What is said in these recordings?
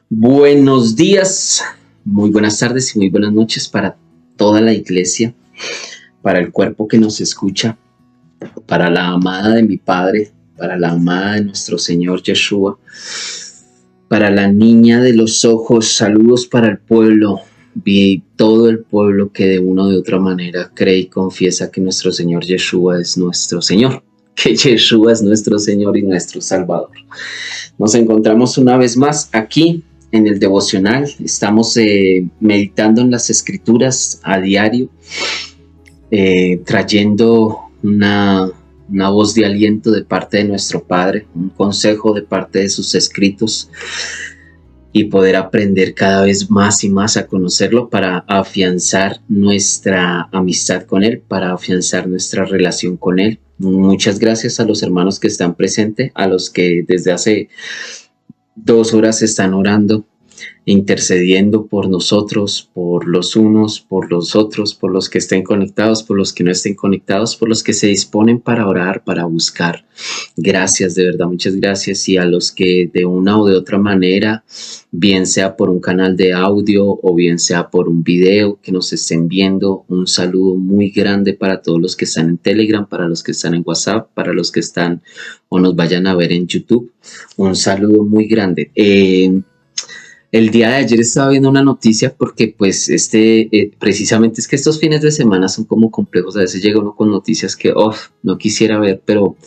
Buenos días, muy buenas tardes y muy buenas noches para toda la iglesia, para el cuerpo que nos escucha, para la amada de mi Padre, para la amada de nuestro Señor Yeshua, para la niña de los ojos. Saludos para el pueblo y todo el pueblo que de una o de otra manera cree y confiesa que nuestro Señor Yeshua es nuestro Señor, que Yeshua es nuestro Señor y nuestro Salvador. Nos encontramos una vez más aquí en el devocional. Estamos meditando en las escrituras a diario, trayendo una voz de aliento de parte de nuestro Padre, un consejo de parte de sus escritos, y poder aprender cada vez más y más a conocerlo para afianzar nuestra amistad con Él, para afianzar nuestra relación con Él. Muchas gracias a los hermanos que están presentes, a los que desde hace 2 horas están orando, intercediendo por nosotros, por los unos, por los otros, por los que estén conectados, por los que no estén conectados, por los que se disponen para orar, para buscar. Gracias, de verdad, muchas gracias. Y a los que de una o de otra manera, bien sea por un canal de audio o bien sea por un video que nos estén viendo, un saludo muy grande para todos los que están en Telegram, para los que están en WhatsApp, para los que están o nos vayan a ver en YouTube. Un saludo muy grande. El día de ayer estaba viendo una noticia porque pues precisamente es que estos fines de semana son como complejos. A veces llega uno con noticias que no quisiera ver, pero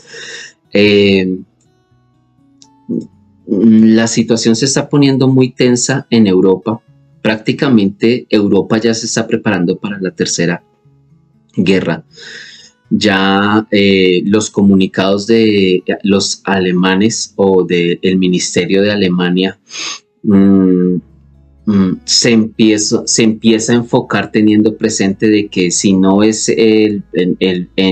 la situación se está poniendo muy tensa en Europa. Prácticamente Europa ya se está preparando para la tercera guerra. Ya los comunicados de los alemanes o del Ministerio de Alemania se empieza a enfocar teniendo presente de que si no es en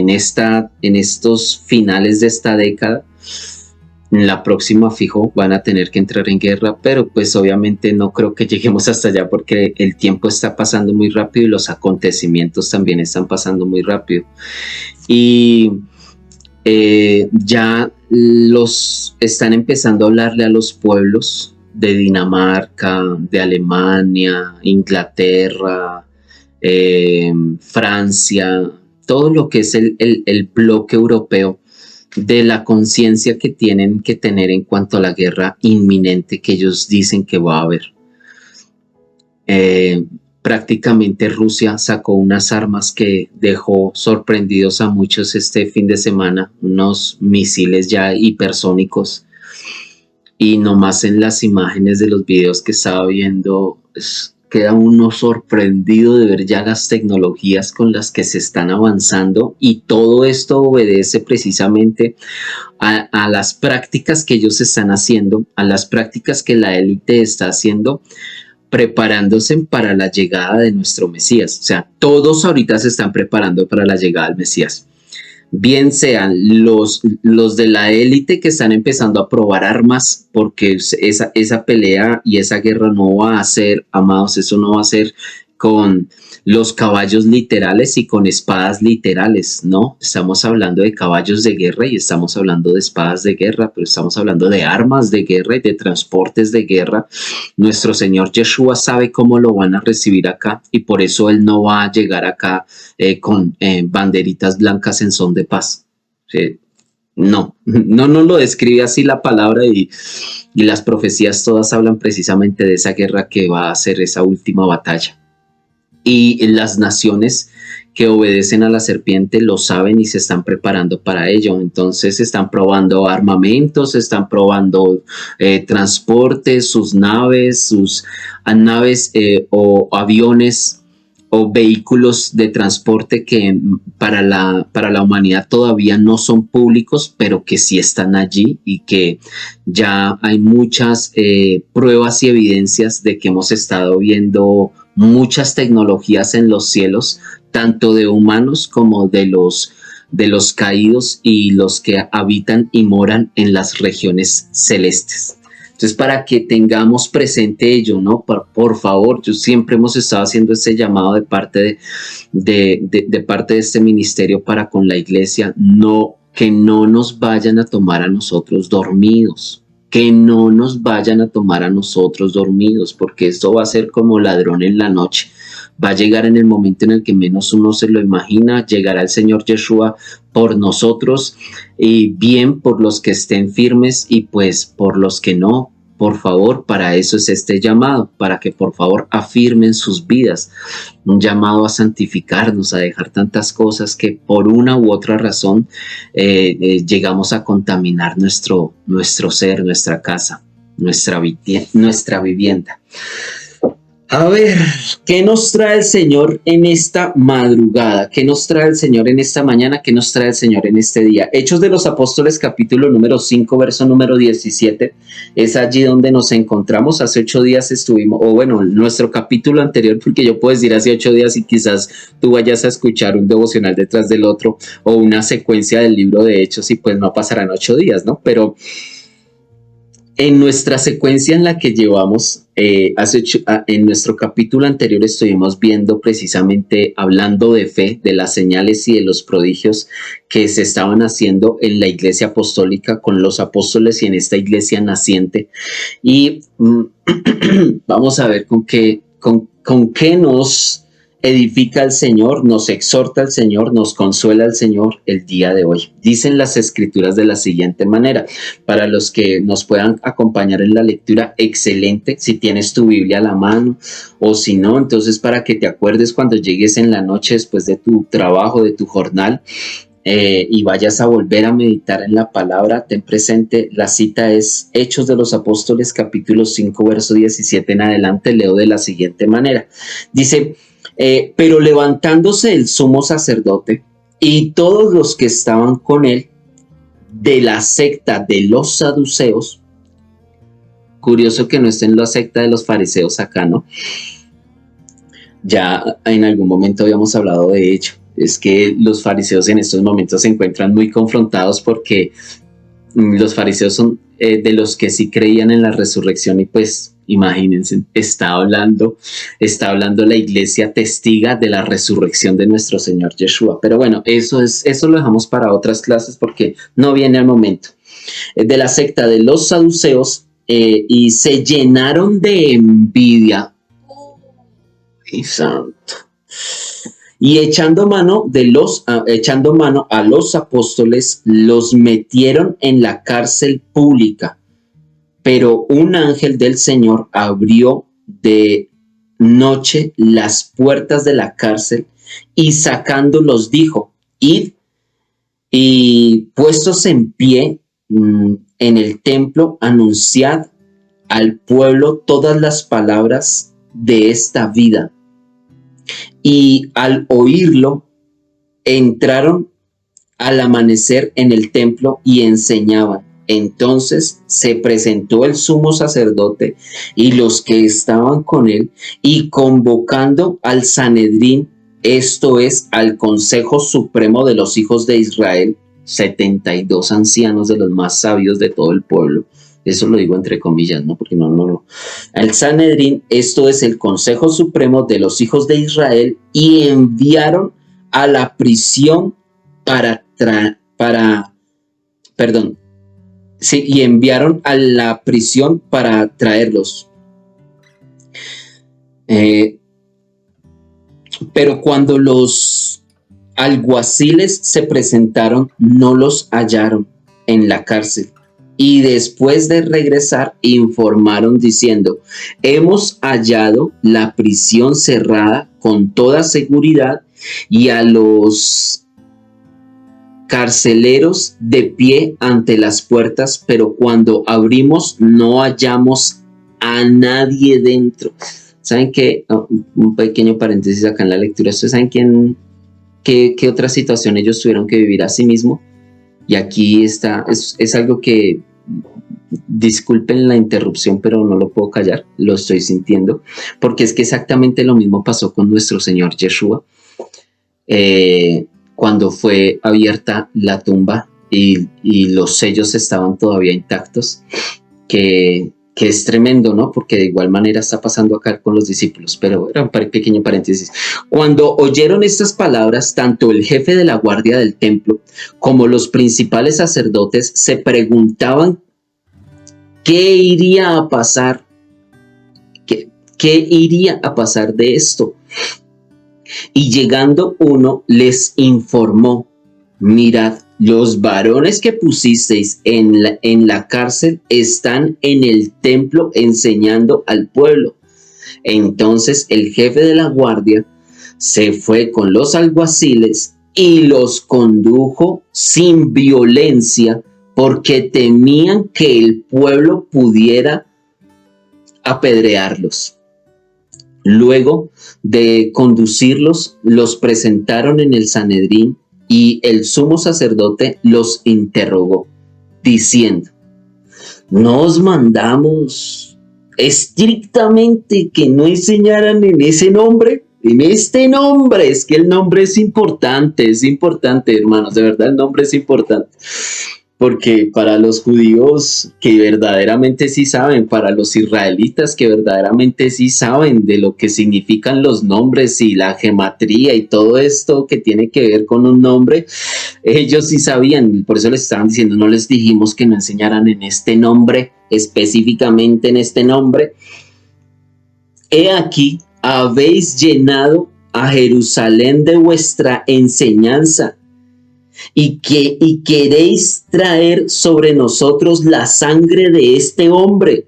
estos finales de esta década, en la próxima fijo van a tener que entrar en guerra, pero pues obviamente no creo que lleguemos hasta allá porque el tiempo está pasando muy rápido y los acontecimientos también están pasando muy rápido. Y ya los están empezando a hablarle a los pueblos de Dinamarca, de Alemania, Inglaterra, Francia, todo lo que es el bloque europeo, de la conciencia que tienen que tener en cuanto a la guerra inminente que ellos dicen que va a haber. Prácticamente Rusia sacó unas armas que dejó sorprendidos a muchos este fin de semana, unos misiles ya hipersónicos. Y nomás en las imágenes de los videos que estaba viendo, queda uno sorprendido de ver ya las tecnologías con las que se están avanzando, y todo esto obedece precisamente a las prácticas que ellos están haciendo, a las prácticas que la élite está haciendo, preparándose para la llegada de nuestro Mesías. O sea, todos ahorita se están preparando para la llegada del Mesías. Bien sean los de la élite que están empezando a probar armas, porque esa pelea y esa guerra no va a ser, amados, eso no va a ser con los caballos literales y con espadas literales, no, estamos hablando de caballos de guerra y estamos hablando de espadas de guerra, pero estamos hablando de armas de guerra y de transportes de guerra. Nuestro Señor Yeshua sabe cómo lo van a recibir acá, y por eso Él no va a llegar acá con banderitas blancas en son de paz. No lo describe así la palabra, y las profecías todas hablan precisamente de esa guerra que va a ser esa última batalla. Y las naciones que obedecen a la serpiente lo saben y se están preparando para ello. Entonces están probando armamentos, están probando transportes, sus naves o aviones o vehículos de transporte que para la humanidad todavía no son públicos, pero que sí están allí, y que ya hay muchas pruebas y evidencias de que hemos estado viendo muchas tecnologías en los cielos, tanto de humanos como de los caídos y los que habitan y moran en las regiones celestes. Entonces, para que tengamos presente ello, ¿no? Por favor, yo siempre hemos estado haciendo ese llamado de parte de parte de este ministerio para con la iglesia, que no nos vayan a tomar a nosotros dormidos. que no nos vayan a tomar a nosotros dormidos, porque esto va a ser como ladrón en la noche. Va a llegar en el momento en el que menos uno se lo imagina, llegará el Señor Yeshua por nosotros, y bien por los que estén firmes y pues por los que no. Por favor, para eso es este llamado, para que por favor afirmen sus vidas. Un llamado a santificarnos, a dejar tantas cosas que por una u otra razón llegamos a contaminar nuestro ser, nuestra casa, nuestra vivienda. A ver, ¿qué nos trae el Señor en esta madrugada? ¿Qué nos trae el Señor en esta mañana? ¿Qué nos trae el Señor en este día? Hechos de los Apóstoles, capítulo número 5, verso número 17. Es allí donde nos encontramos. Hace 8 días estuvimos, o bueno, nuestro capítulo anterior, porque yo puedo decir hace 8 días y quizás tú vayas a escuchar un devocional detrás del otro o una secuencia del libro de Hechos y pues no pasarán 8 días, ¿no? Pero en nuestra secuencia en la que llevamos, en nuestro capítulo anterior estuvimos viendo precisamente, hablando de fe, de las señales y de los prodigios que se estaban haciendo en la iglesia apostólica con los apóstoles y en esta iglesia naciente. Y vamos a ver con qué nos edifica el Señor, nos exhorta el Señor, nos consuela el Señor el día de hoy. Dicen las escrituras de la siguiente manera, para los que nos puedan acompañar en la lectura, excelente, si tienes tu Biblia a la mano, o si no, entonces para que te acuerdes cuando llegues en la noche después de tu trabajo, de tu jornal, y vayas a volver a meditar en la palabra, ten presente, la cita es Hechos de los Apóstoles, capítulo 5, verso 17 en adelante. Leo de la siguiente manera, dice: pero levantándose el sumo sacerdote y todos los que estaban con él de la secta de los saduceos, curioso que no esté en la secta de los fariseos acá, ¿no? Ya en algún momento habíamos hablado de ello. Es que los fariseos en estos momentos se encuentran muy confrontados porque los fariseos son de los que sí creían en la resurrección y pues imagínense, está hablando la iglesia testiga de la resurrección de nuestro Señor Yeshua. Pero bueno, eso lo dejamos para otras clases porque no viene al momento. De la secta de los saduceos, y se llenaron de envidia. ¡Ay, santo! Y echando mano a los apóstoles, los metieron en la cárcel pública. Pero un ángel del Señor abrió de noche las puertas de la cárcel y sacándolos dijo: id y puestos en pie en el templo, anunciad al pueblo todas las palabras de esta vida. Y al oírlo, entraron al amanecer en el templo y enseñaban. Entonces se presentó el sumo sacerdote y los que estaban con él, y convocando al Sanedrín, esto es, al Consejo Supremo de los hijos de Israel, 72 ancianos de los más sabios de todo el pueblo. Eso lo digo entre comillas, ¿no? Porque no. Al Sanedrín, esto es el Consejo Supremo de los hijos de Israel, y enviaron a la prisión y enviaron a la prisión para traerlos. Pero cuando los alguaciles se presentaron, no los hallaron en la cárcel. Y después de regresar, informaron diciendo: hemos hallado la prisión cerrada con toda seguridad y a los carceleros de pie ante las puertas, pero cuando abrimos no hallamos a nadie dentro. ¿Saben qué? Un pequeño paréntesis acá en la lectura. ¿Ustedes saben qué otra situación ellos tuvieron que vivir a sí mismo? Y aquí está, es algo que, disculpen la interrupción, pero no lo puedo callar, lo estoy sintiendo, porque es que exactamente lo mismo pasó con nuestro Señor Yeshua. Cuando fue abierta la tumba y los sellos estaban todavía intactos, que es tremendo, ¿no? Porque de igual manera está pasando acá con los discípulos. Pero era un pequeño paréntesis. Cuando oyeron estas palabras, tanto el jefe de la guardia del templo como los principales sacerdotes se preguntaban ¿qué iría a pasar? ¿Qué iría a pasar de esto? Y llegando uno les informó: mirad, los varones que pusisteis en la cárcel están en el templo enseñando al pueblo. Entonces el jefe de la guardia se fue con los alguaciles y los condujo sin violencia, porque temían que el pueblo pudiera apedrearlos. Luego de conducirlos, los presentaron en el Sanedrín, y el sumo sacerdote los interrogó, diciendo: ¿no os mandamos estrictamente que no enseñaran en ese nombre? En este nombre, es que el nombre es importante, hermanos, de verdad el nombre es importante. Porque para los judíos que verdaderamente sí saben, para los israelitas que verdaderamente sí saben de lo que significan los nombres y la gematría y todo esto que tiene que ver con un nombre, ellos sí sabían, por eso les estaban diciendo: no les dijimos que no enseñaran en este nombre, específicamente en este nombre. He aquí, habéis llenado a Jerusalén de vuestra enseñanza, y queréis traer sobre nosotros la sangre de este hombre.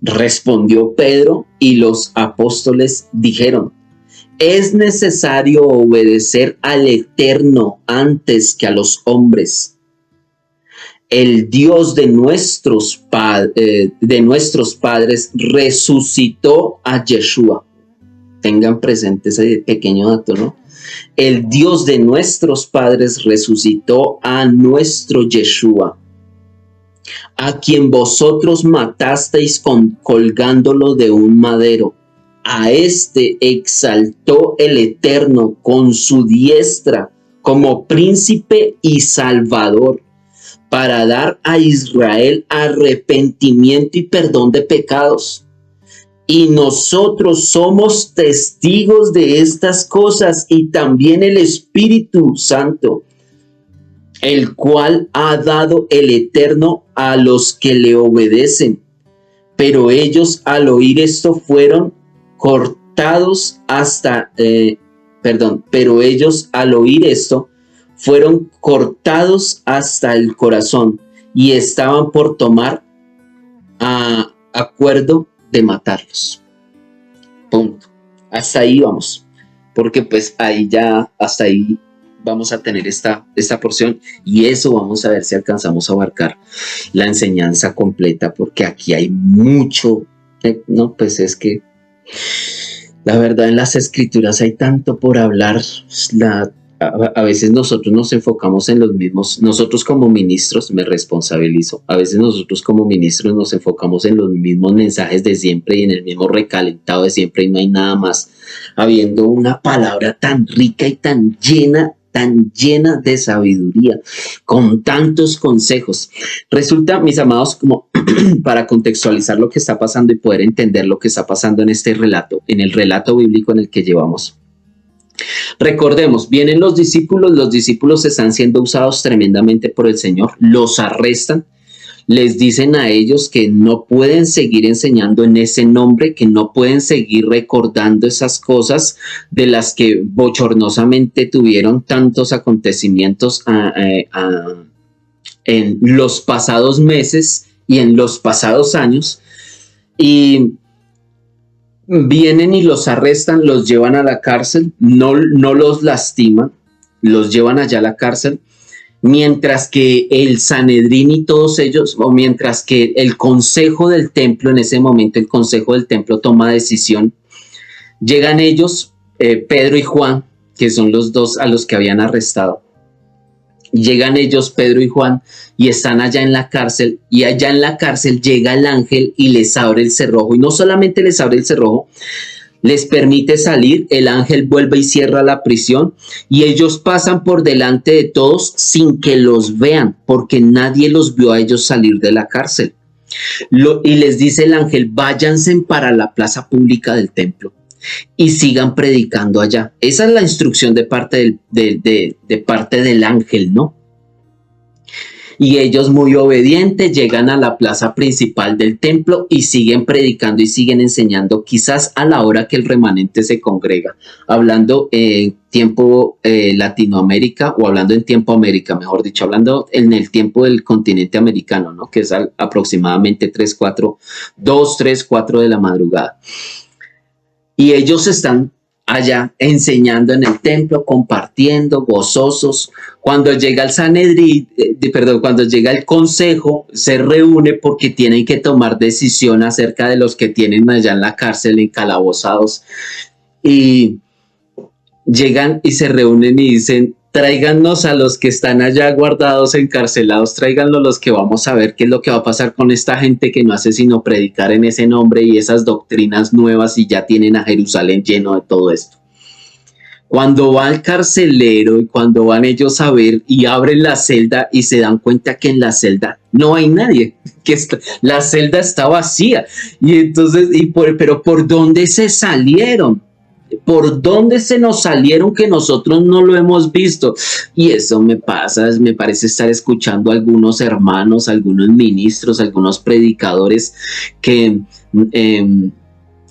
Respondió Pedro, y los apóstoles dijeron: es necesario obedecer al Eterno antes que a los hombres. El Dios de nuestros padres resucitó a Yeshua. Tengan presente ese pequeño dato, ¿no? El Dios de nuestros padres resucitó a nuestro Yeshua, a quien vosotros matasteis colgándolo de un madero. A este exaltó el Eterno con su diestra como príncipe y salvador, para dar a Israel arrepentimiento y perdón de pecados. Y nosotros somos testigos de estas cosas, y también el Espíritu Santo, el cual ha dado el Eterno a los que le obedecen. Pero ellos al oír esto fueron cortados hasta, pero ellos al oír esto fueron cortados hasta el corazón, y estaban por tomar acuerdo de matarlos. Punto. Hasta ahí vamos, porque pues ahí ya, hasta ahí vamos a tener esta porción, y eso vamos a ver si alcanzamos a abarcar la enseñanza completa, porque aquí hay mucho, no, pues es que la verdad en las escrituras hay tanto por hablar. A veces nosotros nos enfocamos en los mismos, nosotros como ministros, me responsabilizo, a veces nosotros como ministros nos enfocamos en los mismos mensajes de siempre y en el mismo recalentado de siempre, y no hay nada más, habiendo una palabra tan rica y tan llena de sabiduría, con tantos consejos. Resulta, mis amados, como para contextualizar lo que está pasando y poder entender lo que está pasando en este relato, en el relato bíblico en el que llevamos. Recordemos, vienen los discípulos están siendo usados tremendamente por el Señor, los arrestan, les dicen a ellos que no pueden seguir enseñando en ese nombre, que no pueden seguir recordando esas cosas de las que bochornosamente tuvieron tantos acontecimientos en los pasados meses y en los pasados años. Y vienen y los arrestan, los llevan a la cárcel, no los lastiman, los llevan allá a la cárcel, mientras que el Sanedrín y todos ellos, o mientras que el consejo del templo, en ese momento el consejo del templo toma decisión, llegan ellos, Pedro y Juan, que son los dos a los que habían arrestado. Llegan ellos, Pedro y Juan, y están allá en la cárcel, y allá en la cárcel llega el ángel y les abre el cerrojo, y no solamente les abre el cerrojo, les permite salir, el ángel vuelve y cierra la prisión, y ellos pasan por delante de todos sin que los vean, porque nadie los vio a ellos salir de la cárcel. Y les dice el ángel: váyanse para la plaza pública del templo y sigan predicando allá. Esa es la instrucción de parte del ángel, ¿no? Y ellos muy obedientes llegan a la plaza principal del templo y siguen predicando y siguen enseñando, quizás a la hora que el remanente se congrega, hablando en tiempo Latinoamérica, o hablando en tiempo América, mejor dicho, hablando en el tiempo del continente americano, ¿no? Que es aproximadamente 2, 3, 4 de la madrugada. Y ellos están allá enseñando en el templo, compartiendo, gozosos. Cuando llega el Sanedrín, cuando llega el consejo, se reúne porque tienen que tomar decisión acerca de los que tienen allá en la cárcel encalabozados. Y llegan y se reúnen y dicen: tráiganos a los que están allá guardados, encarcelados, tráiganlos, los que vamos a ver qué es lo que va a pasar con esta gente que no hace sino predicar en ese nombre y esas doctrinas nuevas, y ya tienen a Jerusalén lleno de todo esto. Cuando va el carcelero y cuando van ellos a ver y abren la celda y se dan cuenta que en la celda no hay nadie, la celda está vacía. Y entonces, pero ¿por dónde se salieron? ¿Por dónde se nos salieron que nosotros no lo hemos visto? Y eso me parece estar escuchando a algunos hermanos, algunos ministros, algunos predicadores que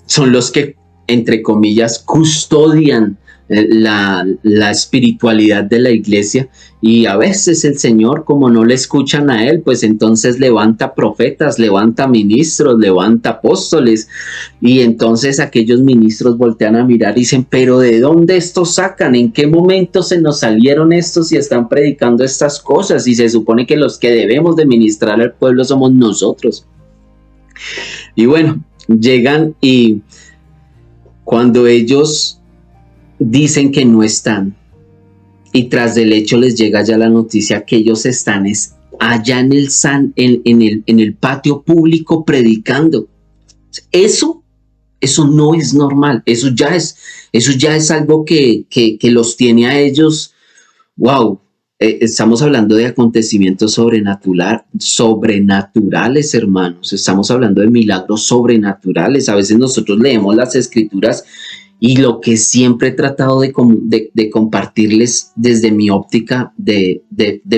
son los que, entre comillas, custodian la espiritualidad de la iglesia, y a veces el Señor, como no le escuchan a él, pues entonces levanta profetas, levanta ministros, levanta apóstoles, y entonces aquellos ministros voltean a mirar y dicen: pero ¿de dónde estos sacan? ¿En qué momento se nos salieron estos y están predicando estas cosas? Y se supone que los que debemos de ministrar al pueblo somos nosotros. Y bueno, llegan, y cuando ellos dicen que no están, y tras del hecho les llega ya la noticia que ellos están allá en el patio público predicando. Eso no es normal. Eso ya es algo que los tiene a ellos. Wow. Estamos hablando de acontecimientos sobrenaturales, hermanos. Estamos hablando de milagros sobrenaturales. A veces nosotros leemos las escrituras, y lo que siempre he tratado de compartirles desde mi óptica de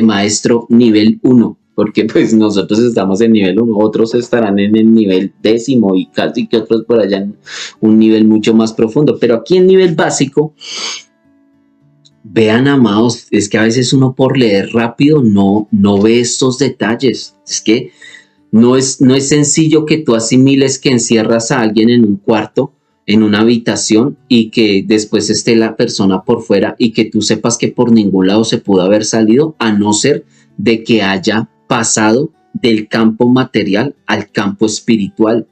maestro nivel 1, porque pues nosotros estamos en nivel 1, otros estarán en el nivel 10º y casi que otros por allá en un nivel mucho más profundo, pero aquí en nivel básico, vean, amados, es que a veces uno por leer rápido no ve estos detalles. Es que no es sencillo que tú asimiles que encierras a alguien en un cuarto, en una habitación, y que después esté la persona por fuera, y que tú sepas que por ningún lado se pudo haber salido, a no ser de que haya pasado del campo material al campo espiritual.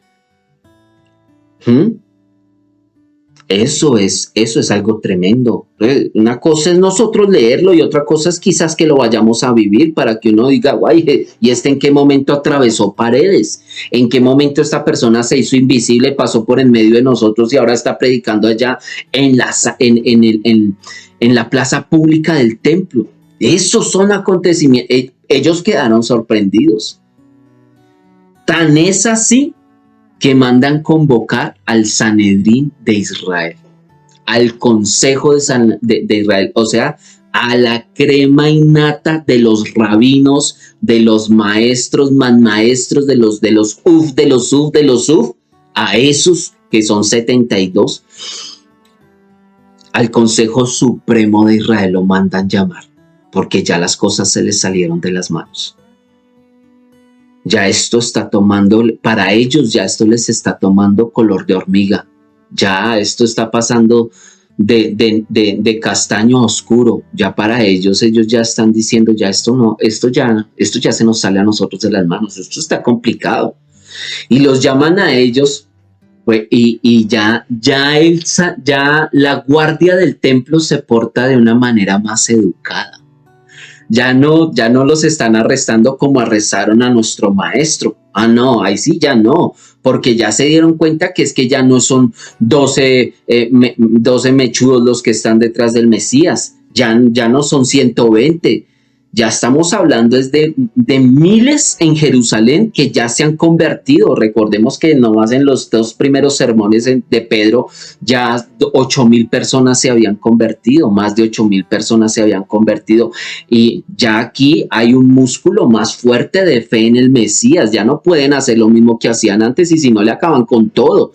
Eso es algo tremendo. Una cosa es nosotros leerlo, y otra cosa es quizás que lo vayamos a vivir, para que uno diga: guay, ¿y en qué momento atravesó paredes? ¿En qué momento esta persona se hizo invisible, pasó por en medio de nosotros y ahora está predicando allá en la plaza pública del templo? Esos son acontecimientos. Ellos quedaron sorprendidos. Tan es así que mandan convocar al Sanedrín de Israel, al consejo de Israel, o sea, a la crema innata de los rabinos, de los maestros, más maestros, de los uf, a esos que son 72, al Consejo Supremo de Israel lo mandan llamar, porque ya las cosas se les salieron de las manos. Ya esto está tomando, para ellos ya esto les está tomando color de hormiga. Ya esto está pasando de castaño a oscuro. Ya para ellos ya están diciendo: ya esto ya se nos sale a nosotros de las manos. Esto está complicado. Y los llaman a ellos, pues, y ya la guardia del templo se porta de una manera más educada. Ya no los están arrestando como arrestaron a nuestro maestro. Ah, no, ahí sí ya no, porque ya se dieron cuenta que es que ya no son 12 mechudos los que están detrás del Mesías, ya no son 120, Ya estamos hablando de miles en Jerusalén que ya se han convertido. Recordemos que nomás en los 2 primeros sermones de Pedro ya 8,000 personas se habían convertido, más de 8,000 personas se habían convertido. Y ya aquí hay un músculo más fuerte de fe en el Mesías. Ya no pueden hacer lo mismo que hacían antes y si no le acaban con todo.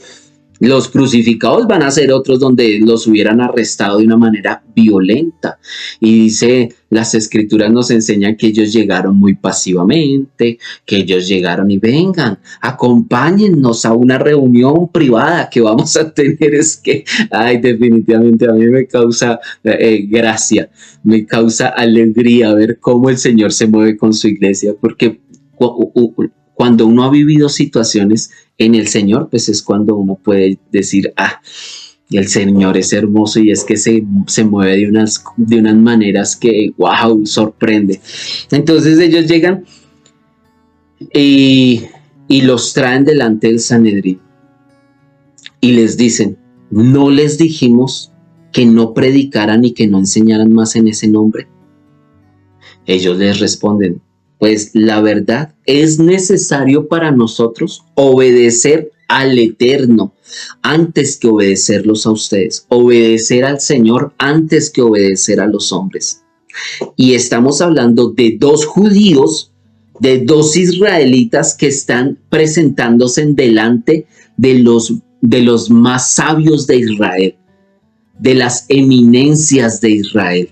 Los crucificados van a ser otros donde los hubieran arrestado de una manera violenta. Y dice, las escrituras nos enseñan que ellos llegaron muy pasivamente, que ellos llegaron y vengan, acompáñennos a una reunión privada que vamos a tener. Es que, ay, definitivamente a mí me causa gracia, me causa alegría ver cómo el Señor se mueve con su iglesia, porque cuando uno ha vivido situaciones en el Señor, pues es cuando uno puede decir, el Señor es hermoso y es que se mueve de unas maneras que, wow, sorprende. Entonces ellos llegan y los traen delante del Sanedrín y les dicen, ¿no les dijimos que no predicaran y que no enseñaran más en ese nombre? Ellos les responden, pues la verdad es necesario para nosotros obedecer al Eterno antes que obedecerlos a ustedes, obedecer al Señor antes que obedecer a los hombres. Y estamos hablando de 2 judíos, de 2 israelitas que están presentándose en delante de los más sabios de Israel, de las eminencias de Israel.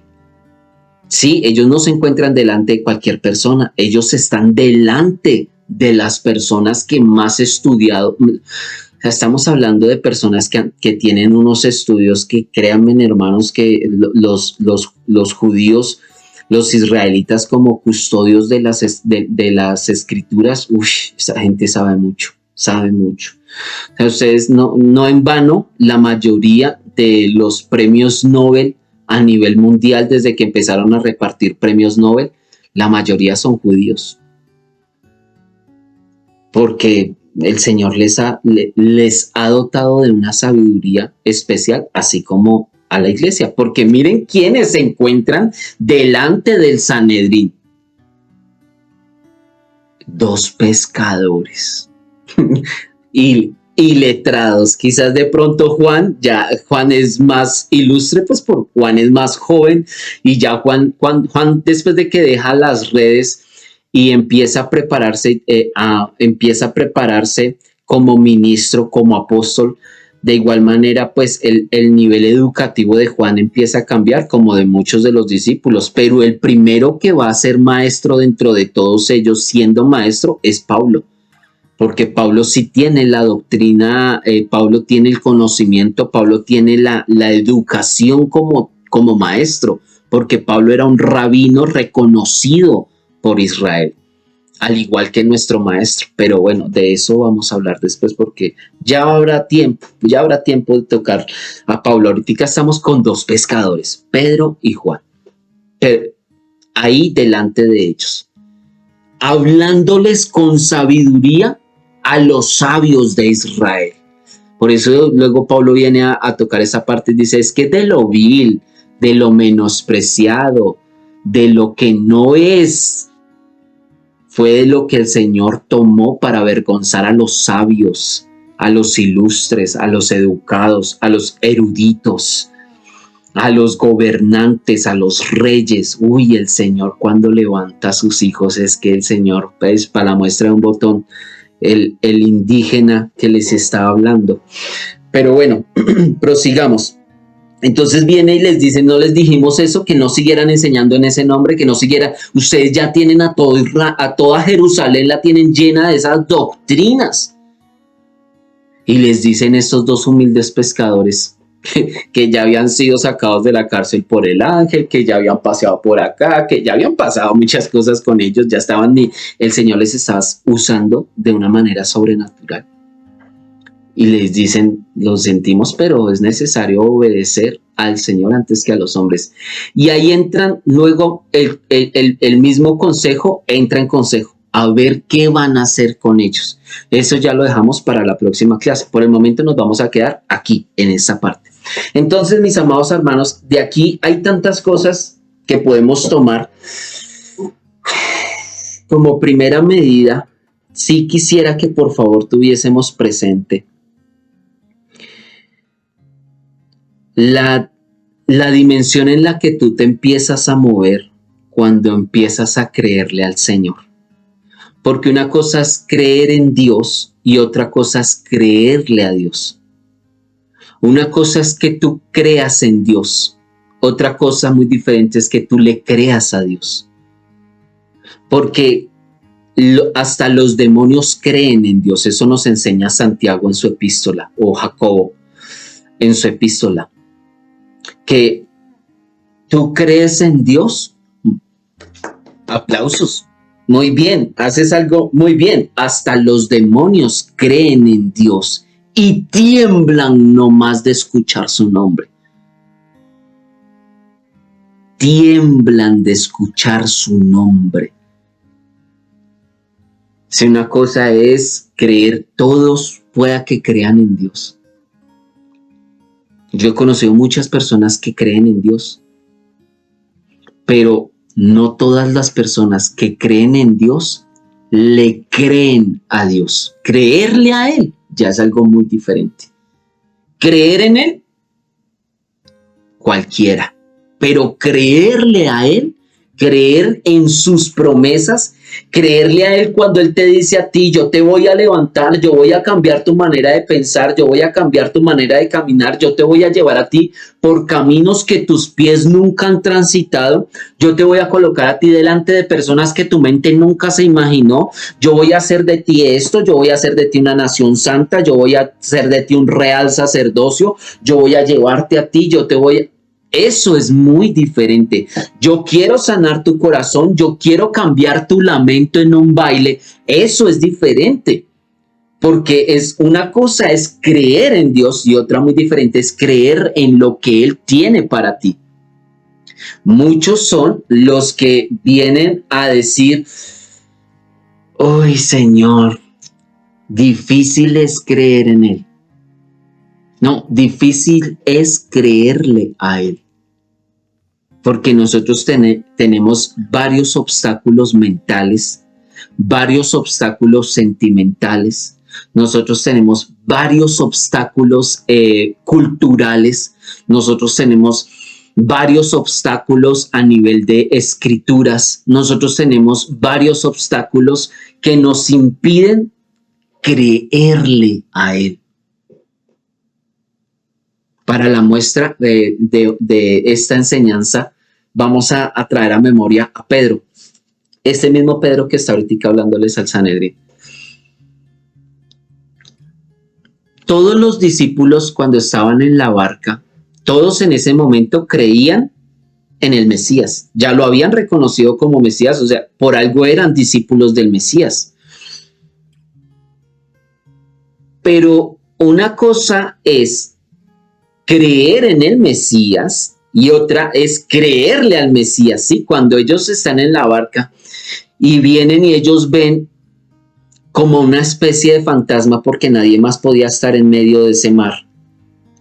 Sí, ellos no se encuentran delante de cualquier persona, ellos están delante de las personas que más estudiado. Estamos hablando de personas que tienen unos estudios que, créanme, hermanos, que los judíos, los israelitas como custodios de las escrituras, esa gente sabe mucho, sabe mucho. O sea, ustedes no en vano, la mayoría de los premios Nobel a nivel mundial, desde que empezaron a repartir premios Nobel, la mayoría son judíos. Porque el Señor les ha dotado de una sabiduría especial, así como a la iglesia. Porque miren quiénes se encuentran delante del Sanedrín. 2 pescadores. y letrados. Quizás de pronto Juan es más ilustre, pues por Juan es más joven, y ya Juan después de que deja las redes y empieza a prepararse como ministro, como apóstol, de igual manera pues el nivel educativo de Juan empieza a cambiar, como de muchos de los discípulos, pero el primero que va a ser maestro dentro de todos ellos, siendo maestro, es Pablo. Porque Pablo sí tiene la doctrina, Pablo tiene el conocimiento, Pablo tiene la educación como maestro, porque Pablo era un rabino reconocido por Israel, al igual que nuestro maestro. Pero bueno, de eso vamos a hablar después, porque ya habrá tiempo de tocar a Pablo. Ahorita estamos con 2 pescadores, Pedro y Juan, ahí delante de ellos, hablándoles con sabiduría a los sabios de Israel. Por eso luego Pablo viene a tocar esa parte y dice, es que de lo vil, de lo menospreciado, de lo que no es, fue de lo que el Señor tomó para avergonzar a los sabios, a los ilustres, a los educados, a los eruditos, a los gobernantes, a los reyes. El Señor cuando levanta a sus hijos, es que el Señor, pues, para la muestra de un botón, el indígena que les estaba hablando. Pero bueno, prosigamos. Entonces viene y les dice, no les dijimos eso, que no siguieran enseñando en ese nombre, que no siguieran. Ustedes ya tienen a toda Jerusalén, la tienen llena de esas doctrinas. Y les dicen estos 2 humildes pescadores, que ya habían sido sacados de la cárcel por el ángel, que ya habían paseado por acá, que ya habían pasado muchas cosas con ellos, ya estaban, el Señor les estaba usando de una manera sobrenatural. Y les dicen, lo sentimos, pero es necesario obedecer al Señor antes que a los hombres. Y ahí entran luego el mismo consejo, entra en consejo, a ver qué van a hacer con ellos. Eso ya lo dejamos para la próxima clase. Por el momento nos vamos a quedar aquí, en esta parte. Entonces, mis amados hermanos, de aquí hay tantas cosas que podemos tomar. como primera medida, sí quisiera que por favor tuviésemos presente la dimensión en la que tú te empiezas a mover cuando empiezas a creerle al Señor. Porque una cosa es creer en Dios y otra cosa es creerle a Dios. Una cosa es que tú creas en Dios. Otra cosa muy diferente es que tú le creas a Dios. Porque hasta los demonios creen en Dios. Eso nos enseña Santiago en su epístola, o Jacobo en su epístola. Que tú crees en Dios. Aplausos. Muy bien, haces algo muy bien. Hasta los demonios creen en Dios y tiemblan nomás de escuchar su nombre. Tiemblan de escuchar su nombre. Si una cosa es creer, todos pueda que crean en Dios. Yo he conocido muchas personas que creen en Dios, pero no todas las personas que creen en Dios le creen a Dios. Creerle a Él ya es algo muy diferente. Creer en Él, cualquiera. Pero creerle a Él, creer en sus promesas, creerle a Él cuando Él te dice a ti, yo te voy a levantar, yo voy a cambiar tu manera de pensar, yo voy a cambiar tu manera de caminar, yo te voy a llevar a ti por caminos que tus pies nunca han transitado, yo te voy a colocar a ti delante de personas que tu mente nunca se imaginó, yo voy a hacer de ti esto, yo voy a hacer de ti una nación santa, yo voy a hacer de ti un real sacerdocio, yo voy a llevarte a ti, yo te voy a... Eso es muy diferente. Yo quiero sanar tu corazón, yo quiero cambiar tu lamento en un baile. Eso es diferente. Porque una cosa es creer en Dios y otra muy diferente es creer en lo que Él tiene para ti. Muchos son los que vienen a decir, ¡ay, Señor! Difícil es creer en Él. No, difícil es creerle a Él. Porque nosotros tenemos varios obstáculos mentales, varios obstáculos sentimentales, nosotros tenemos varios obstáculos culturales, nosotros tenemos varios obstáculos a nivel de escrituras, nosotros tenemos varios obstáculos que nos impiden creerle a Él. Para la muestra de esta enseñanza, vamos a traer a memoria a Pedro. Este mismo Pedro que está ahorita hablándoles al Sanedrín. Todos los discípulos cuando estaban en la barca, todos en ese momento creían en el Mesías. Ya lo habían reconocido como Mesías, o sea, por algo eran discípulos del Mesías. Pero una cosa es creer en el Mesías y otra es creerle al Mesías, ¿sí? Cuando ellos están en la barca y vienen y ellos ven como una especie de fantasma porque nadie más podía estar en medio de ese mar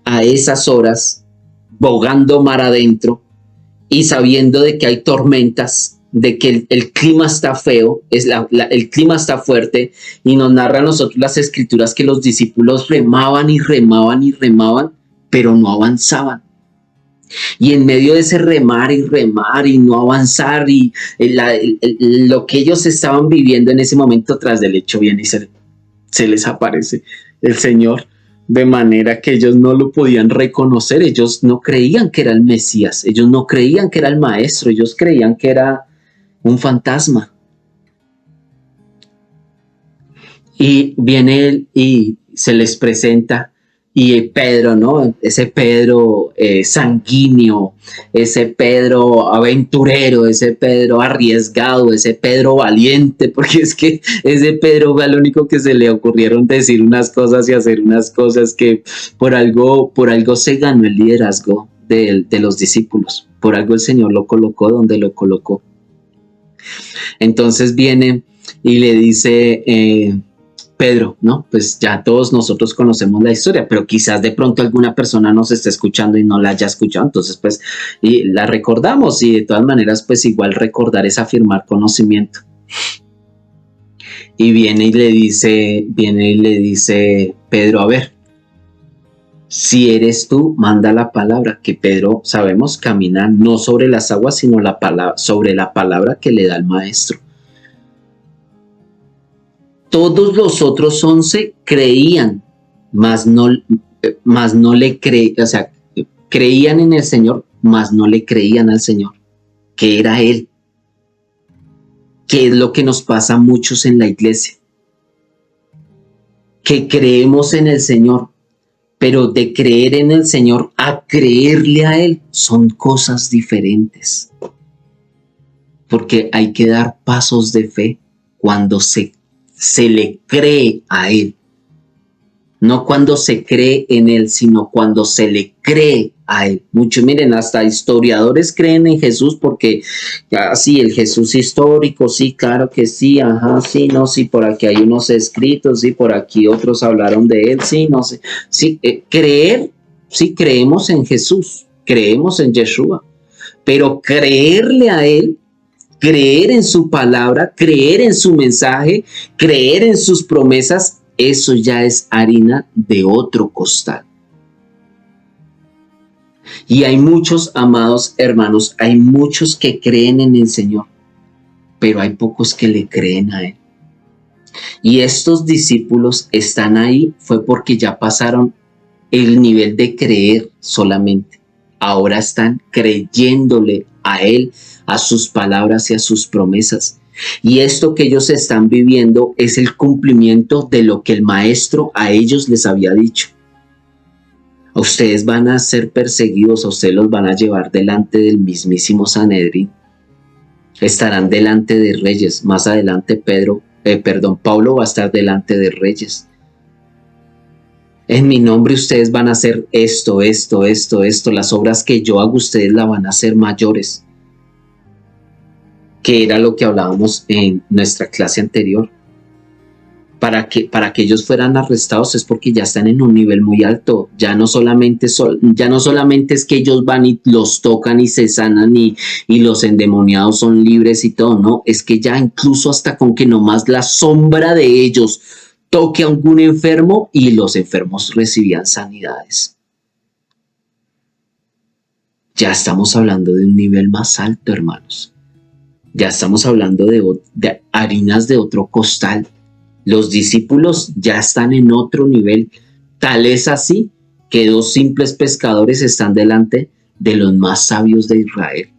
a esas horas, bogando mar adentro y sabiendo de que hay tormentas, de que el clima está feo, el clima está fuerte, y nos narra a nosotros las escrituras que los discípulos remaban y remaban y remaban, pero no avanzaban. Y en medio de ese remar y no avanzar y lo que ellos estaban viviendo en ese momento, tras del hecho viene y se les aparece el Señor de manera que ellos no lo podían reconocer. Ellos no creían que era el Mesías, ellos no creían que era el Maestro, ellos creían que era un fantasma. Y viene él y se les presenta. Y Pedro, ¿no? Ese Pedro sanguíneo, ese Pedro aventurero, ese Pedro arriesgado, ese Pedro valiente, porque es que ese Pedro fue al único que se le ocurrieron decir unas cosas y hacer unas cosas que por algo se ganó el liderazgo de los discípulos. Por algo el Señor lo colocó donde lo colocó. Entonces viene y le dice... Pedro, ¿no? Pues ya todos nosotros conocemos la historia, pero quizás de pronto alguna persona nos esté escuchando y no la haya escuchado, entonces pues y la recordamos y de todas maneras pues igual recordar es afirmar conocimiento. Y viene y le dice Pedro, a ver, si eres tú, manda la palabra, que Pedro, sabemos, camina no sobre las aguas, sino sobre la palabra que le da el maestro. Todos los otros 11 creían, mas no le creían, o sea, creían en el Señor, mas no le creían al Señor, que era Él. Que es lo que nos pasa a muchos en la iglesia, que creemos en el Señor, pero de creer en el Señor a creerle a Él son cosas diferentes, porque hay que dar pasos de fe cuando se le cree a Él, no cuando se cree en Él, sino cuando se le cree a Él. Muchos, miren, hasta historiadores creen en Jesús porque, sí, el Jesús histórico, sí, claro que sí, ajá, sí, no, sí, por aquí hay unos escritos, sí, por aquí otros hablaron de Él, sí, no sé, sí, creer, sí, creemos en Jesús, creemos en Yeshua, pero creerle a Él, creer en su palabra, creer en su mensaje, creer en sus promesas, eso ya es harina de otro costal. Y hay muchos, amados hermanos, hay muchos que creen en el Señor, pero hay pocos que le creen a Él. Y estos discípulos están ahí fue porque ya pasaron el nivel de creer solamente. Ahora están creyéndole a Él, a sus palabras y a sus promesas. Y esto que ellos están viviendo es el cumplimiento de lo que el maestro a ellos les había dicho. A ustedes van a ser perseguidos, a ustedes los van a llevar delante del mismísimo Sanedrín. Estarán delante de reyes. Más adelante Pablo va a estar delante de reyes. En mi nombre ustedes van a hacer esto. Las obras que yo hago ustedes las van a hacer mayores. Que era lo que hablábamos en nuestra clase anterior. Para que ellos fueran arrestados es porque ya están en un nivel muy alto. Ya no solamente es que ellos van y los tocan y se sanan y los endemoniados son libres y todo, no, es que ya incluso hasta con que nomás la sombra de ellos toque a algún enfermo y los enfermos recibían sanidades. Ya estamos hablando de un nivel más alto, hermanos. Ya estamos hablando de harinas de otro costal. Los discípulos ya están en otro nivel. Tal es así que 2 simples pescadores están delante de los más sabios de Israel.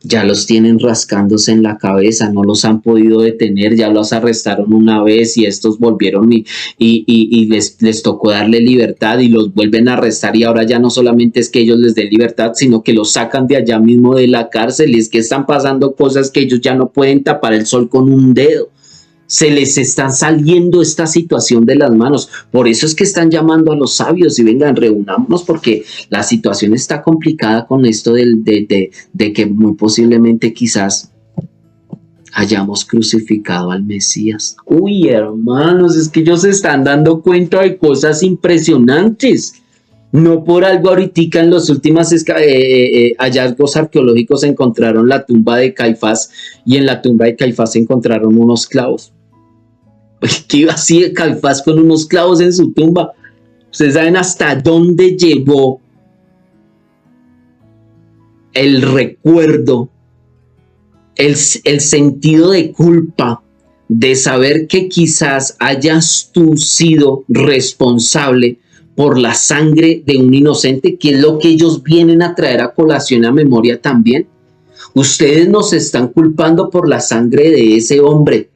Ya los tienen rascándose en la cabeza, no los han podido detener, ya los arrestaron una vez y estos volvieron y les tocó darle libertad y los vuelven a arrestar y ahora ya no solamente es que ellos les den libertad, sino que los sacan de allá mismo de la cárcel y es que están pasando cosas que ellos ya no pueden tapar el sol con un dedo. Se les está saliendo esta situación de las manos. Por eso es que están llamando a los sabios y vengan, reunámonos porque la situación está complicada con esto de que muy posiblemente quizás hayamos crucificado al Mesías. Uy, hermanos, es que ellos se están dando cuenta de cosas impresionantes. No por algo ahorita en los últimos hallazgos arqueológicos encontraron la tumba de Caifás y en la tumba de Caifás encontraron unos clavos. ¿Qué iba así de Caifás con unos clavos en su tumba? Ustedes saben hasta dónde llevó el recuerdo, el sentido de culpa de saber que quizás hayas tú sido responsable por la sangre de un inocente, que es lo que ellos vienen a traer a colación a memoria también. Ustedes nos están culpando por la sangre de ese hombre,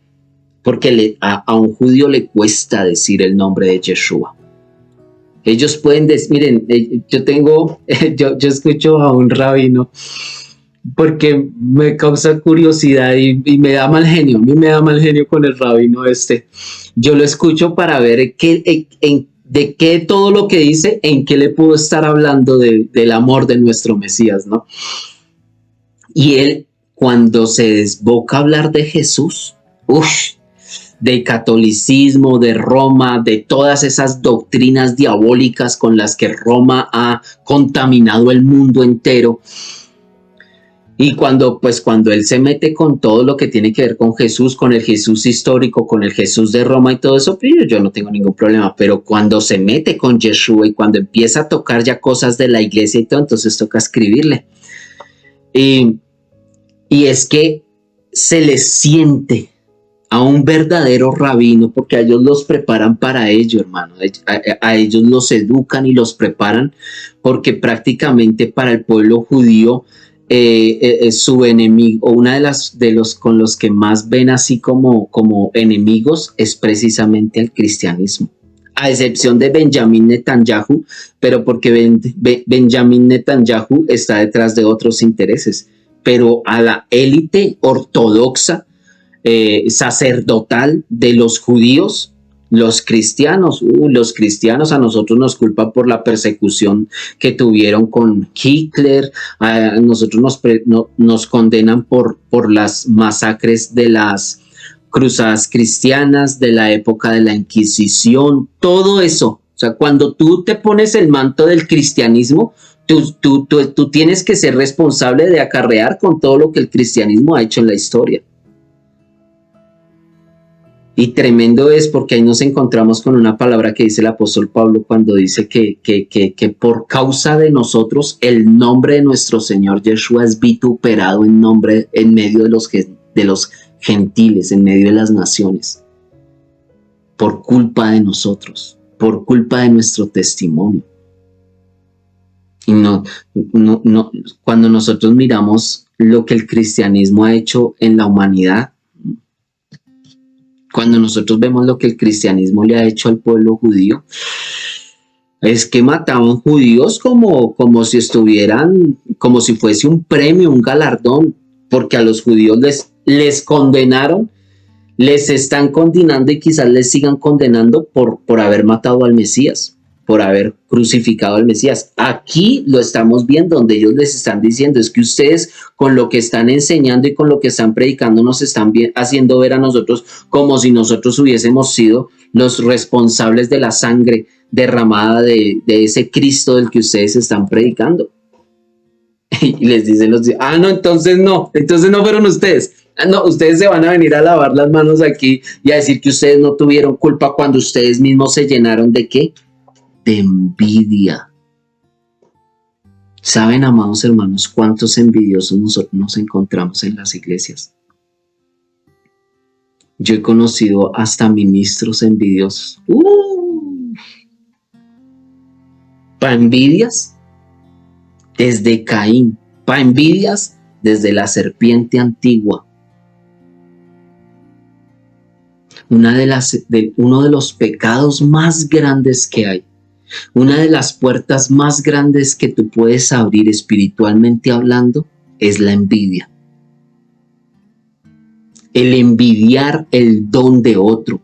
porque a un judío le cuesta decir el nombre de Yeshua. Ellos pueden decir, miren, yo escucho a un rabino porque me causa curiosidad y me da mal genio. A mí me da mal genio con el rabino este. Yo lo escucho para ver de qué todo lo que dice, en qué le puedo estar hablando del amor de nuestro Mesías, ¿no? Y él, cuando se desboca a hablar de Jesús, del catolicismo, de Roma, de todas esas doctrinas diabólicas con las que Roma ha contaminado el mundo entero, Y cuando él se mete con todo lo que tiene que ver con Jesús, con el Jesús histórico, con el Jesús de Roma y todo eso, pues yo no tengo ningún problema. Pero cuando se mete con Yeshua y cuando empieza a tocar ya cosas de la iglesia y todo, entonces toca escribirle. Y, y es que se les siente a un verdadero rabino, porque a ellos los preparan para ello, hermano. A ellos los educan y los preparan, porque prácticamente para el pueblo judío, su enemigo, una de los con los que más ven así como enemigos, es precisamente el cristianismo. A excepción de Benjamín Netanyahu, pero porque Benjamín Netanyahu está detrás de otros intereses. Pero a la élite ortodoxa, sacerdotal de los judíos, los cristianos a nosotros nos culpan por la persecución que tuvieron con Hitler, a nosotros nos condenan por las masacres de las cruzadas cristianas, de la época de la Inquisición, todo eso. O sea, cuando tú te pones el manto del cristianismo, tú tienes que ser responsable de acarrear con todo lo que el cristianismo ha hecho en la historia. Y tremendo es porque ahí nos encontramos con una palabra que dice el apóstol Pablo cuando dice que por causa de nosotros el nombre de nuestro Señor Yeshua es vituperado en medio de los gentiles, en medio de las naciones, por culpa de nosotros, por culpa de nuestro testimonio. Y cuando nosotros miramos lo que el cristianismo ha hecho en la humanidad, cuando nosotros vemos lo que el cristianismo le ha hecho al pueblo judío, es que mataban judíos como si estuvieran, como si fuese un premio, un galardón, porque a los judíos les condenaron, les están condenando y quizás les sigan condenando por haber matado al Mesías, por haber crucificado al Mesías. Aquí lo estamos viendo, donde ellos les están diciendo, es que ustedes con lo que están enseñando y con lo que están predicando nos están haciendo ver a nosotros como si nosotros hubiésemos sido los responsables de la sangre derramada de ese Cristo del que ustedes están predicando. Y les dicen no, entonces no fueron ustedes. No, ustedes se van a venir a lavar las manos aquí y a decir que ustedes no tuvieron culpa cuando ustedes mismos se llenaron ¿de qué? De envidia. ¿Saben, amados hermanos, cuántos envidiosos nosotros nos encontramos en las iglesias? Yo he conocido hasta ministros envidiosos. Para envidias, desde Caín. Para envidias, desde la serpiente antigua. Uno de los pecados más grandes que hay, una de las puertas más grandes que tú puedes abrir espiritualmente hablando, es la envidia. El envidiar el don de otro,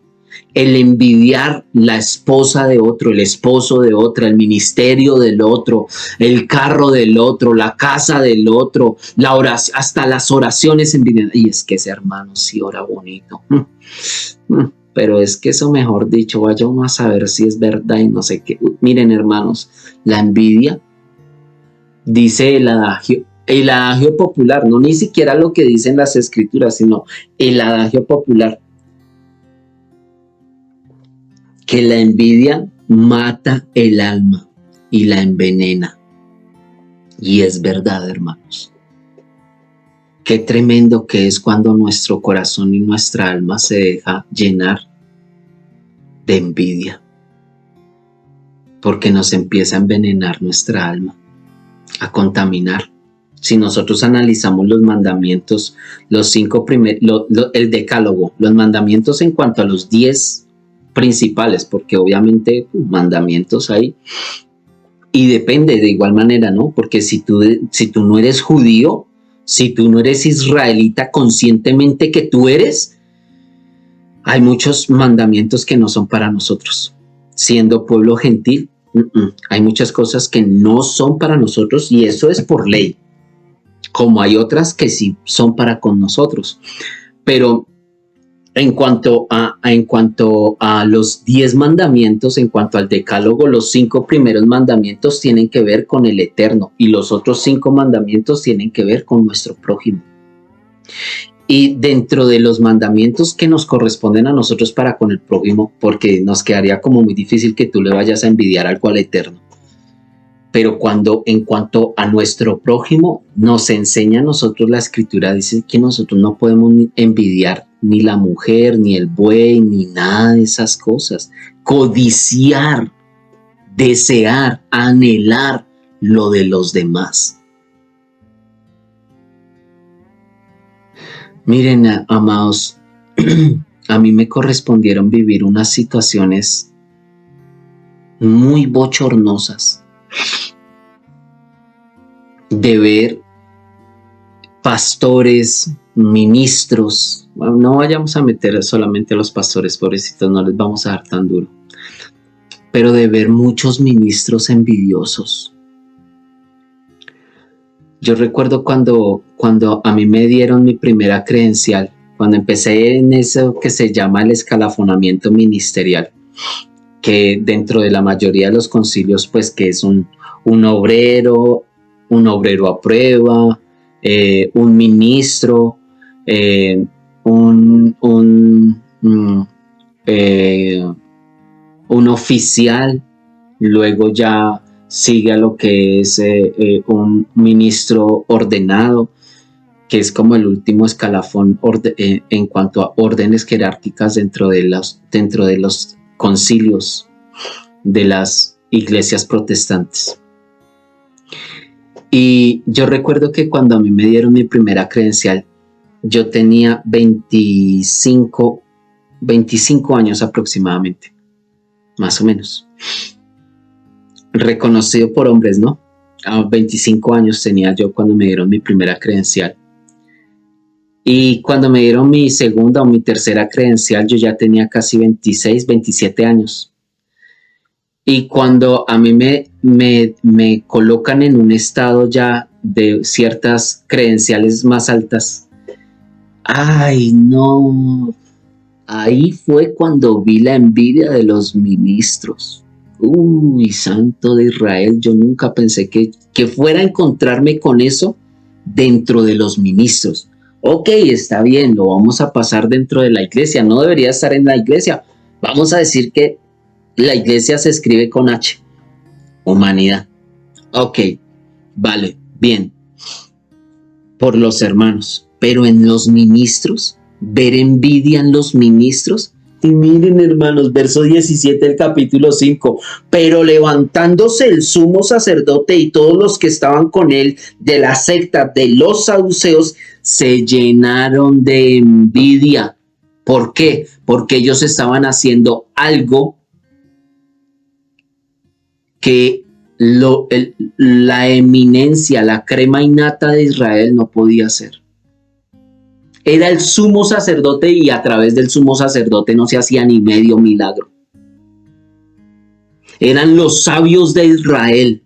el envidiar la esposa de otro, el esposo de otra, el ministerio del otro, el carro del otro, la casa del otro, la oración, hasta las oraciones envidiadas. Y es que ese hermano sí ora bonito. Pero es que eso, mejor dicho, vaya uno a saber si es verdad y no sé qué. Miren, hermanos, la envidia, dice el adagio popular, no ni siquiera lo que dicen las escrituras, sino el adagio popular, que la envidia mata el alma y la envenena. Y es verdad, hermanos. Qué tremendo que es cuando nuestro corazón y nuestra alma se deja llenar de envidia, porque nos empieza a envenenar nuestra alma, a contaminar. Si nosotros analizamos los mandamientos, los 5 primeros, el decálogo, los mandamientos en cuanto a los 10 principales, porque obviamente mandamientos hay, y depende de igual manera, ¿no? Porque si tú no eres judío, si tú no eres israelita conscientemente que tú eres, hay muchos mandamientos que no son para nosotros. Siendo pueblo gentil, hay muchas cosas que no son para nosotros y eso es por ley. Como hay otras que sí son para con nosotros. Pero En cuanto a los 10 mandamientos, en cuanto al decálogo, los 5 primeros mandamientos tienen que ver con el eterno y los otros 5 mandamientos tienen que ver con nuestro prójimo. Y dentro de los mandamientos que nos corresponden a nosotros para con el prójimo, porque nos quedaría como muy difícil que tú le vayas a envidiar algo al eterno. Pero en cuanto a nuestro prójimo, nos enseña a nosotros la escritura, dice que nosotros no podemos envidiar ni la mujer, ni el buey, ni nada de esas cosas. Codiciar, desear, anhelar lo de los demás. Miren, amados, a mí me correspondieron vivir unas situaciones muy bochornosas de ver pastores, ministros, bueno, no vayamos a meter solamente a los pastores, pobrecitos, no les vamos a dar tan duro, pero de ver muchos ministros envidiosos. Yo recuerdo cuando a mí me dieron mi primera credencial, cuando empecé en eso que se llama el escalafonamiento ministerial, que dentro de la mayoría de los concilios, pues que es un obrero a prueba, un ministro, un oficial, luego ya sigue a lo que es un ministro ordenado, que es como el último escalafón en cuanto a órdenes jerárquicas dentro de los concilios de las iglesias protestantes. Y yo recuerdo que cuando a mí me dieron mi primera credencial, yo tenía 25 años aproximadamente, más o menos. Reconocido por hombres, ¿no? A 25 años tenía yo cuando me dieron mi primera credencial. Y cuando me dieron mi segunda o mi tercera credencial, yo ya tenía casi 26, 27 años. Y cuando a mí me colocan en un estado ya de ciertas credenciales más altas, ¡ay, no! Ahí fue cuando vi la envidia de los ministros. ¡Uy, santo de Israel! Yo nunca pensé que fuera a encontrarme con eso dentro de los ministros. Ok, está bien, lo vamos a pasar dentro de la iglesia. No debería estar en la iglesia. Vamos a decir que la iglesia se escribe con H. Humanidad. Ok, vale, bien. Por los hermanos. Pero en los ministros, ver envidia en los ministros. Y miren, hermanos, verso 17 del capítulo 5. Pero levantándose el sumo sacerdote y todos los que estaban con él de la secta de los saduceos, se llenaron de envidia. ¿Por qué? Porque ellos estaban haciendo algo que la eminencia, la crema innata de Israel no podía hacer. Era el sumo sacerdote y a través del sumo sacerdote no se hacía ni medio milagro. Eran los sabios de Israel.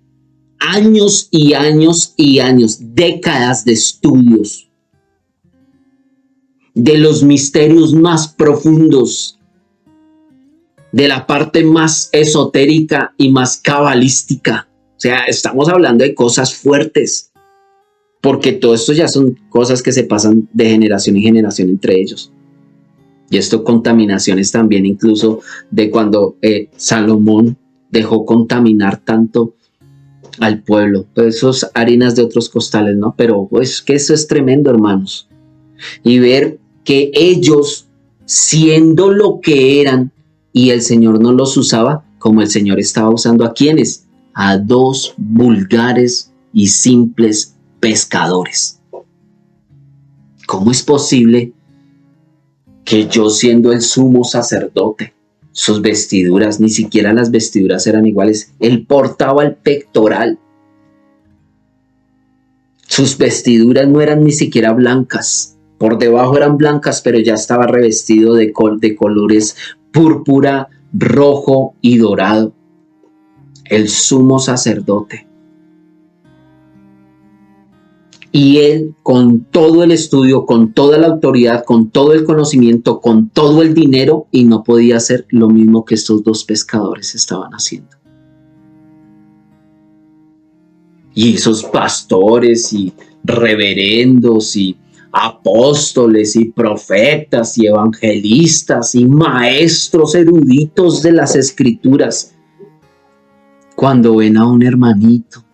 Años y años y años, décadas de estudios de los misterios más profundos, de la parte más esotérica y más cabalística. O sea, estamos hablando de cosas fuertes, porque todo esto ya son cosas que se pasan de generación en generación entre ellos. Y esto contaminaciones también, incluso de cuando Salomón dejó contaminar tanto al pueblo. Pues esos harinas de otros costales, ¿no? Pero pues que eso es tremendo, hermanos. Y ver que ellos, siendo lo que eran, y el Señor no los usaba como el Señor estaba usando a quienes, a dos vulgares y simples pescadores. ¿Cómo es posible que yo, siendo el sumo sacerdote, sus vestiduras, ni siquiera las vestiduras eran iguales, él portaba el pectoral, sus vestiduras no eran ni siquiera blancas, por debajo eran blancas, pero ya estaba revestido de colores púrpura, rojo y dorado. El sumo sacerdote. Y él, con todo el estudio, con toda la autoridad, con todo el conocimiento, con todo el dinero, y no podía hacer lo mismo que estos dos pescadores estaban haciendo. Y esos pastores y reverendos y apóstoles y profetas y evangelistas y maestros eruditos de las escrituras, cuando ven a un hermanito,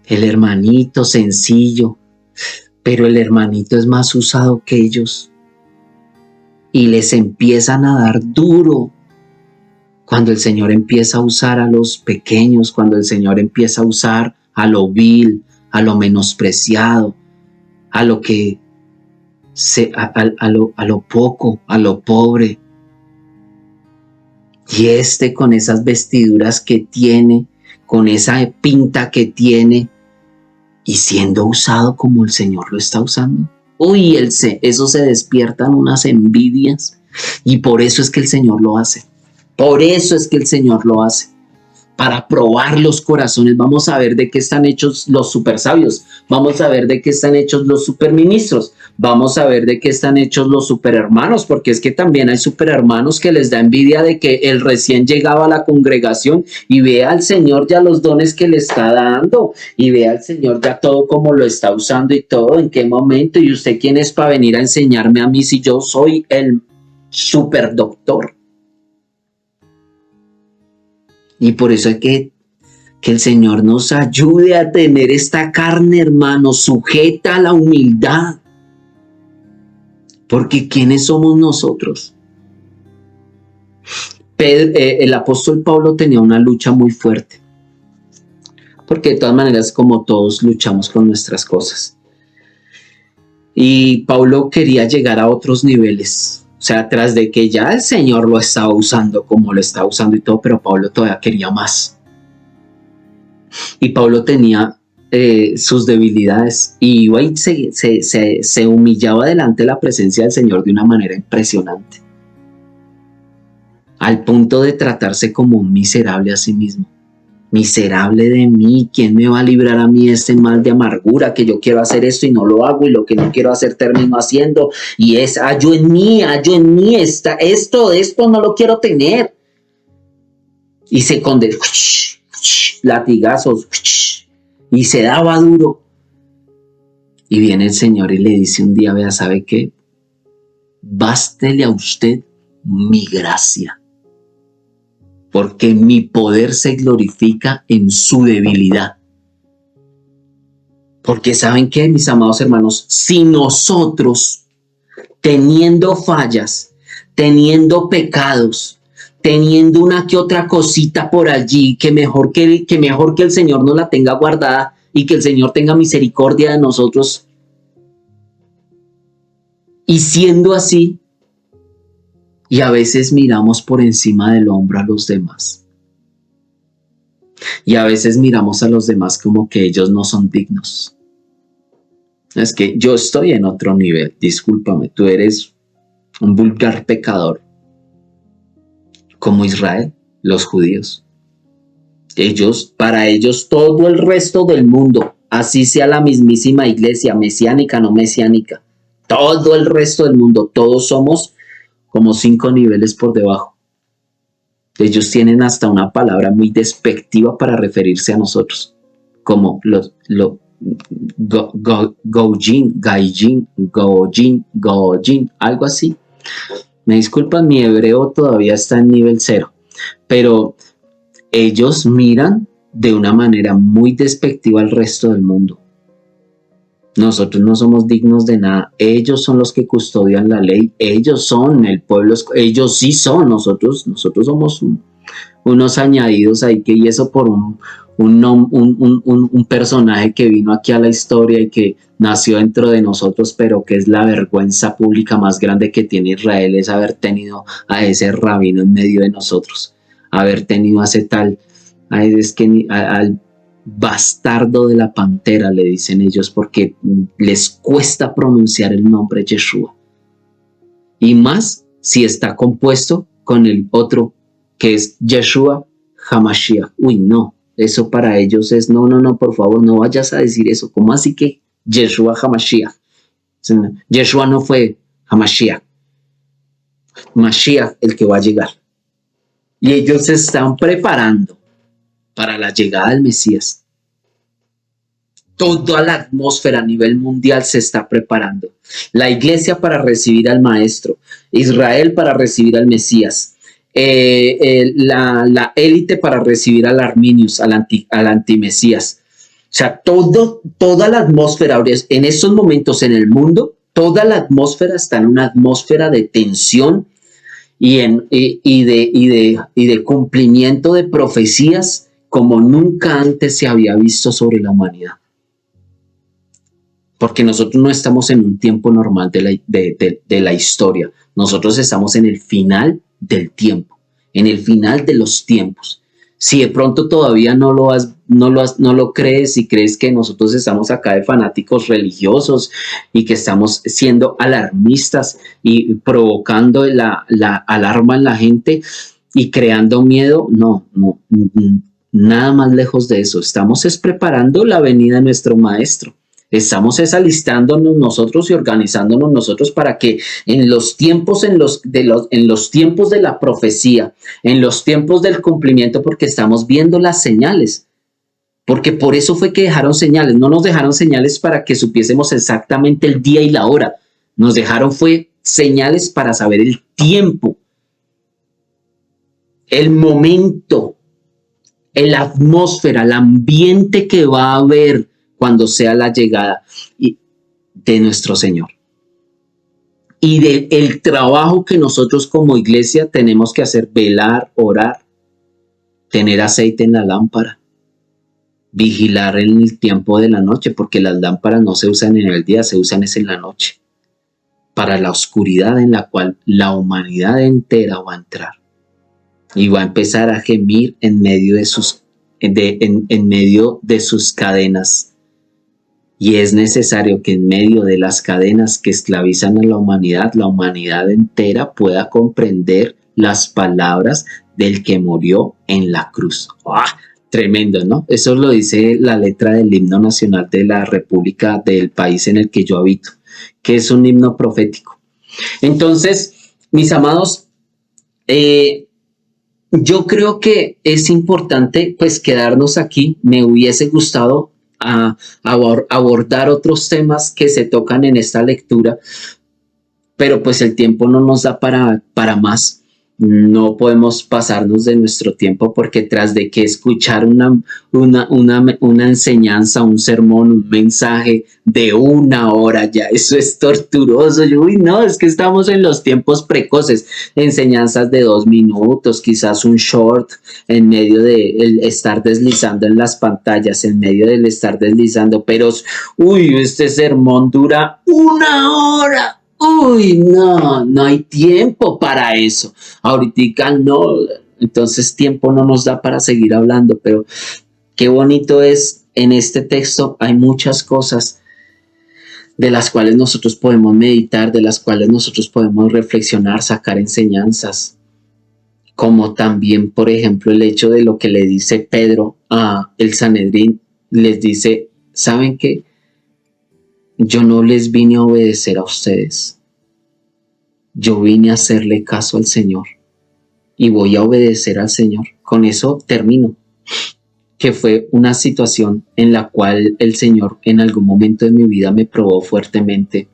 el hermanito sencillo, pero el hermanito es más usado que ellos, y les empiezan a dar duro, cuando el Señor empieza a usar a los pequeños, cuando el Señor empieza a usar a lo vil, a lo menospreciado, a lo que a lo poco, a lo pobre. Y con esas vestiduras que tiene, con esa pinta que tiene, y siendo usado como el Señor lo está usando. Uy, eso se despiertan unas envidias, y por eso es que el Señor lo hace. Por eso es que el Señor lo hace, para probar los corazones. Vamos a ver de qué están hechos los supersabios, vamos a ver de qué están hechos los superministros, vamos a ver de qué están hechos los superhermanos, porque es que también hay superhermanos que les da envidia de que el recién llegado a la congregación y vea al Señor ya los dones que le está dando, y vea al Señor ya todo como lo está usando y todo, en qué momento, y usted quién es para venir a enseñarme a mí si yo soy el superdoctor. Y por eso hay que el Señor nos ayude a tener esta carne, hermano, sujeta a la humildad. Porque ¿quiénes somos nosotros? El apóstol Pablo tenía una lucha muy fuerte. Porque de todas maneras, como todos, luchamos con nuestras cosas. Y Pablo quería llegar a otros niveles. O sea, tras de que ya el Señor lo estaba usando como lo estaba usando y todo, pero Pablo todavía quería más. Y Pablo tenía sus debilidades, y iba y se humillaba delante de la presencia del Señor de una manera impresionante, al punto de tratarse como un miserable a sí mismo. Miserable de mí, ¿quién me va a librar a mí de este mal de amargura? Que yo quiero hacer esto y no lo hago, y lo que no quiero hacer termino haciendo, y es hallo en mí, esto no lo quiero tener. Y se condena, latigazos, y se daba duro. Y viene el Señor y le dice un día, vea, ¿sabe qué? Bástele a usted mi gracia, porque mi poder se glorifica en su debilidad. Porque ¿saben qué, mis amados hermanos? Si nosotros, teniendo fallas, teniendo pecados, teniendo una que otra cosita por allí, que mejor que el Señor nos la tenga guardada y que el Señor tenga misericordia de nosotros, y siendo así, y a veces miramos por encima del hombro a los demás. Y a veces miramos a los demás como que ellos no son dignos. Es que yo estoy en otro nivel, discúlpame, tú eres un vulgar pecador. Como Israel, los judíos. Para ellos todo el resto del mundo, así sea la mismísima iglesia, mesiánica, no mesiánica, todo el resto del mundo, todos somos como 5 niveles por debajo. Ellos tienen hasta una palabra muy despectiva para referirse a nosotros, como Gojin, algo así. Me disculpan, mi hebreo todavía está en nivel 0, pero ellos miran de una manera muy despectiva al resto del mundo. Nosotros no somos dignos de nada. Ellos son los que custodian la ley. Ellos son el pueblo. Ellos sí son. Nosotros somos unos añadidos ahí, y eso por un personaje que vino aquí a la historia y que nació dentro de nosotros, pero que es la vergüenza pública más grande que tiene Israel, es haber tenido a ese rabino en medio de nosotros, haber tenido a ese tal, al bastardo de la pantera, le dicen ellos, porque les cuesta pronunciar el nombre Yeshua, y más si está compuesto con el otro que es Yeshua HaMashiach. Uy, no, Eso para ellos es, no, no, no, por favor, no vayas a decir eso. ¿Cómo así que Yeshua Hamashiach? Yeshua no fue Hamashiach. Mashiach el que va a llegar. Y ellos se están preparando para la llegada del Mesías. Toda la atmósfera a nivel mundial se está preparando. La iglesia para recibir al Maestro, Israel para recibir al Mesías, la élite para recibir al Arminius, al antimesías. O sea, toda la atmósfera en estos momentos en el mundo, toda la atmósfera está en una atmósfera de tensión y de cumplimiento de profecías como nunca antes se había visto sobre la humanidad. Porque nosotros no estamos en un tiempo normal de la historia. Nosotros estamos en el final del tiempo, en el final de los tiempos. Si de pronto todavía no lo crees y crees que nosotros estamos acá de fanáticos religiosos y que estamos siendo alarmistas y provocando la alarma en la gente y creando miedo, no, nada más lejos de eso. Estamos preparando la venida de nuestro Maestro. Estamos alistándonos nosotros y organizándonos nosotros para que en los tiempos en los tiempos de la profecía, en los tiempos del cumplimiento, porque estamos viendo las señales. Porque por eso fue que dejaron señales. No nos dejaron señales para que supiésemos exactamente el día y la hora. Nos dejaron fue señales para saber el tiempo, el momento, la atmósfera, el ambiente que va a haber cuando sea la llegada de nuestro Señor. Y del trabajo que nosotros como iglesia tenemos que hacer: velar, orar, tener aceite en la lámpara, vigilar en el tiempo de la noche, porque las lámparas no se usan en el día, se usan en la noche, para la oscuridad en la cual la humanidad entera va a entrar y va a empezar a gemir en medio de sus cadenas. Y es necesario que en medio de las cadenas que esclavizan a la humanidad entera pueda comprender las palabras del que murió en la cruz. ¡Ah! Tremendo, ¿no? Eso lo dice la letra del himno nacional de la República del país en el que yo habito, que es un himno profético. Entonces, mis amados, yo creo que es importante pues quedarnos aquí. Me hubiese gustado abordar otros temas que se tocan en esta lectura, pero pues el tiempo no nos da para más. No podemos pasarnos de nuestro tiempo, porque tras de que escuchar una enseñanza, un sermón, un mensaje de 1 hora, ya eso es torturoso. Uy, no, es que estamos en los tiempos precoces. Enseñanzas de 2 minutos, quizás un short en medio de estar deslizando en las pantallas, en medio del estar deslizando, pero uy, este sermón dura 1 hora. Uy, no hay tiempo para eso. Ahorita no, entonces tiempo no nos da para seguir hablando, pero qué bonito es. En este texto hay muchas cosas de las cuales nosotros podemos meditar, de las cuales nosotros podemos reflexionar, sacar enseñanzas, como también, por ejemplo, el hecho de lo que le dice Pedro a el Sanedrín. Les dice: ¿saben qué? Yo no les vine a obedecer a ustedes. Yo vine a hacerle caso al Señor y voy a obedecer al Señor. Con eso termino. Que fue una situación en la cual el Señor en algún momento de mi vida me probó fuertemente.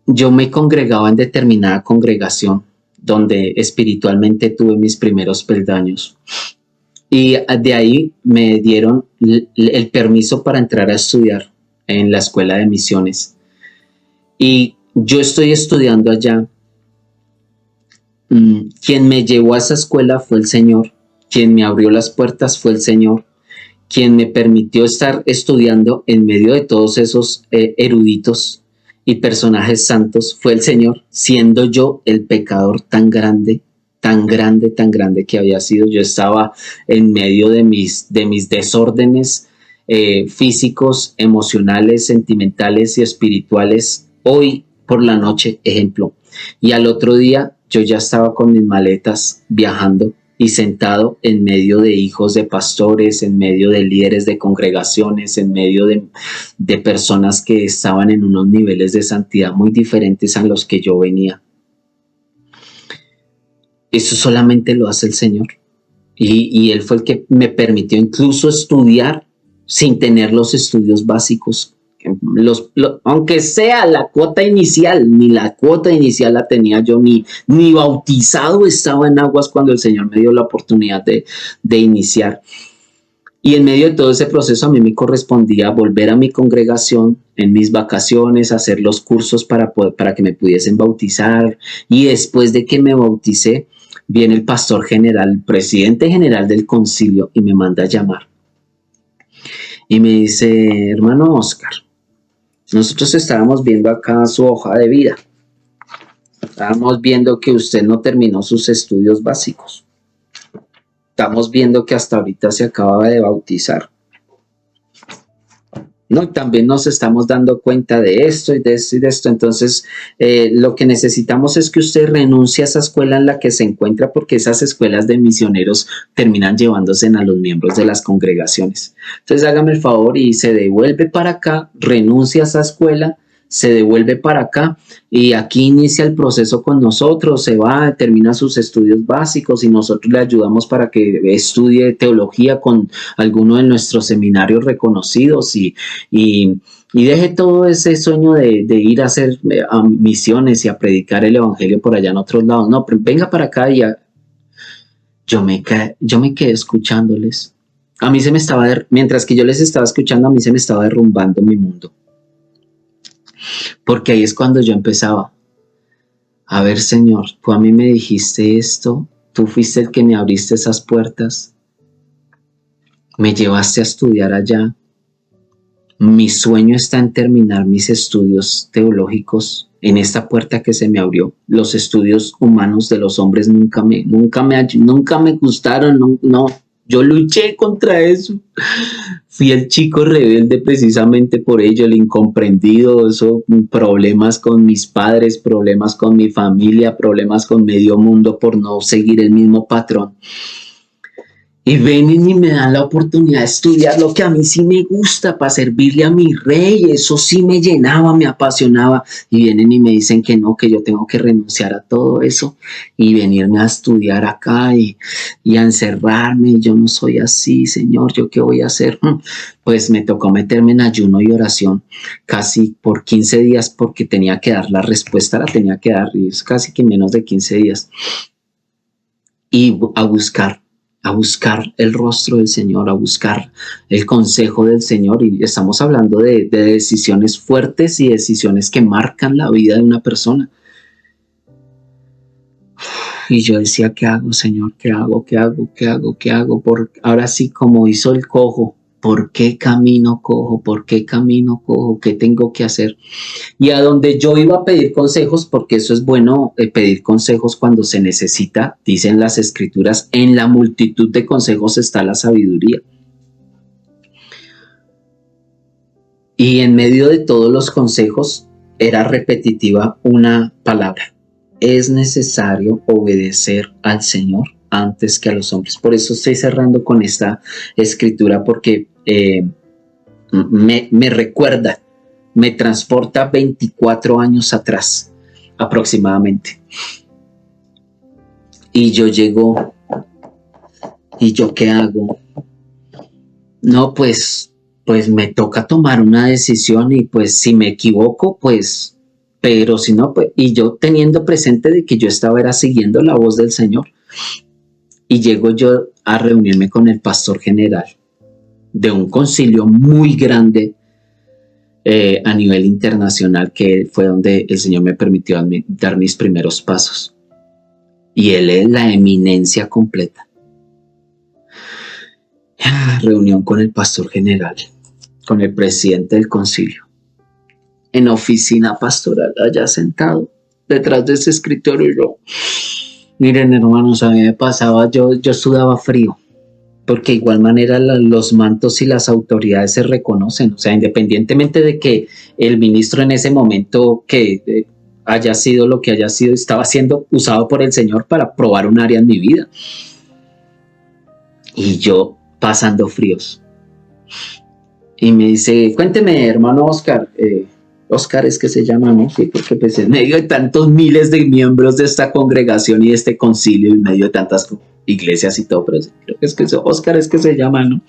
Yo me congregaba en determinada congregación donde espiritualmente tuve mis primeros peldaños. Y de ahí me dieron el permiso para entrar a estudiar en la escuela de misiones. Y yo estoy estudiando allá. Quien me llevó a esa escuela fue el Señor. Quien me abrió las puertas fue el Señor. Quien me permitió estar estudiando en medio de todos esos eruditos y personajes santos fue el Señor, siendo yo el pecador tan grande que había sido. Yo estaba en medio de mis desórdenes físicos, emocionales, sentimentales y espirituales. Hoy por la noche, ejemplo. Y al otro día yo ya estaba con mis maletas viajando y sentado en medio de hijos de pastores, en medio de líderes de congregaciones, en medio de personas que estaban en unos niveles de santidad muy diferentes a los que yo venía. Eso solamente lo hace el Señor. Y Él fue el que me permitió incluso estudiar sin tener los estudios básicos. Aunque sea la cuota inicial, ni la cuota inicial la tenía yo, ni bautizado estaba en aguas cuando el Señor me dio la oportunidad de iniciar. Y en medio de todo ese proceso a mí me correspondía volver a mi congregación en mis vacaciones, hacer los cursos para que me pudiesen bautizar. Y después de que me bauticé, viene el pastor general, el presidente general del concilio, y me manda a llamar. Y me dice: hermano Oscar, nosotros estábamos viendo acá su hoja de vida. Estábamos viendo que usted no terminó sus estudios básicos. Estamos viendo que hasta ahorita se acaba de bautizar. No, también nos estamos dando cuenta de esto y de esto y de esto. Entonces, lo que necesitamos es que usted renuncie a esa escuela en la que se encuentra, porque esas escuelas de misioneros terminan llevándose a los miembros de las congregaciones. Entonces, hágame el favor y se devuelve para acá, renuncia a esa escuela, se devuelve para acá y aquí inicia el proceso con nosotros, se va, termina sus estudios básicos y nosotros le ayudamos para que estudie teología con alguno de nuestros seminarios reconocidos y deje todo ese sueño de ir a hacer misiones y a predicar el evangelio por allá en otros lados. No, pero venga para acá y yo me quedé escuchándoles. A mí mientras que yo les estaba escuchando, a mí se me estaba derrumbando mi mundo. Porque ahí es cuando yo empezaba. A ver, Señor, tú a mí me dijiste esto, tú fuiste el que me abriste esas puertas, me llevaste a estudiar allá. Mi sueño está en terminar mis estudios teológicos en esta puerta que se me abrió. Los estudios humanos de los hombres nunca me gustaron, no. Yo luché contra eso. Fui el chico rebelde precisamente por ello, el incomprendido, problemas con mis padres, problemas con mi familia, problemas con medio mundo por no seguir el mismo patrón. Y vienen y me dan la oportunidad de estudiar lo que a mí sí me gusta para servirle a mi rey. Eso sí me llenaba, me apasionaba. Y vienen y me dicen que no, que yo tengo que renunciar a todo eso y venirme a estudiar acá y a encerrarme. Yo no soy así, Señor, ¿yo qué voy a hacer? Pues me tocó meterme en ayuno y oración casi por 15 días porque tenía que dar la respuesta, la tenía que dar, y es casi que menos de 15 días. Y a buscar el rostro del Señor, a buscar el consejo del Señor. Y estamos hablando de decisiones fuertes y decisiones que marcan la vida de una persona. Y yo decía: ¿qué hago, Señor? ¿Qué hago? Ahora sí, como hizo el cojo, ¿por qué camino cojo? ¿Qué tengo que hacer? Y a donde yo iba a pedir consejos, porque eso es bueno, pedir consejos cuando se necesita, dicen las escrituras, en la multitud de consejos está la sabiduría. Y en medio de todos los consejos era repetitiva una palabra: es necesario obedecer al Señor antes que a los hombres. Por eso estoy cerrando con esta escritura, porque me recuerda, me transporta 24 años atrás aproximadamente. Y yo llego, ¿y yo qué hago? No, pues me toca tomar una decisión y pues si me equivoco, pues, pero si no, pues, y yo teniendo presente de que yo estaba siguiendo la voz del Señor. Y llego yo a reunirme con el pastor general de un concilio muy grande a nivel internacional, que fue donde el Señor me permitió dar mis primeros pasos. Y él es la eminencia completa. Reunión con el pastor general, con el presidente del concilio, en oficina pastoral, allá sentado detrás de ese escritorio. Y yo, miren, hermanos, a mí me pasaba, yo sudaba frío, porque de igual manera los mantos y las autoridades se reconocen. O sea, independientemente de que el ministro en ese momento que haya sido lo que haya sido, estaba siendo usado por el Señor para probar un área en mi vida. y yo pasando fríos. Y me dice, cuénteme, hermano Oscar, Oscar es que se llama, ¿no? Sí, porque pues en medio de tantos miles de miembros de esta congregación y de este concilio, en medio de tantas iglesias y todo, pero creo que es que Oscar es que se llama, ¿no?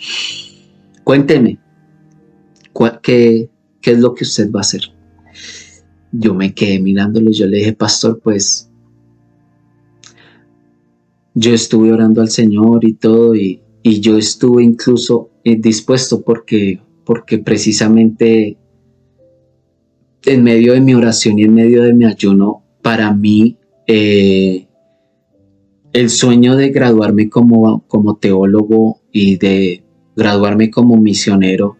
Cuénteme, ¿qué es lo que usted va a hacer? Yo me quedé mirándolo, yo le dije, pastor, pues yo estuve orando al Señor y todo, y yo estuve incluso dispuesto porque precisamente en medio de mi oración y en medio de mi ayuno, para mí el sueño de graduarme como teólogo y de graduarme como misionero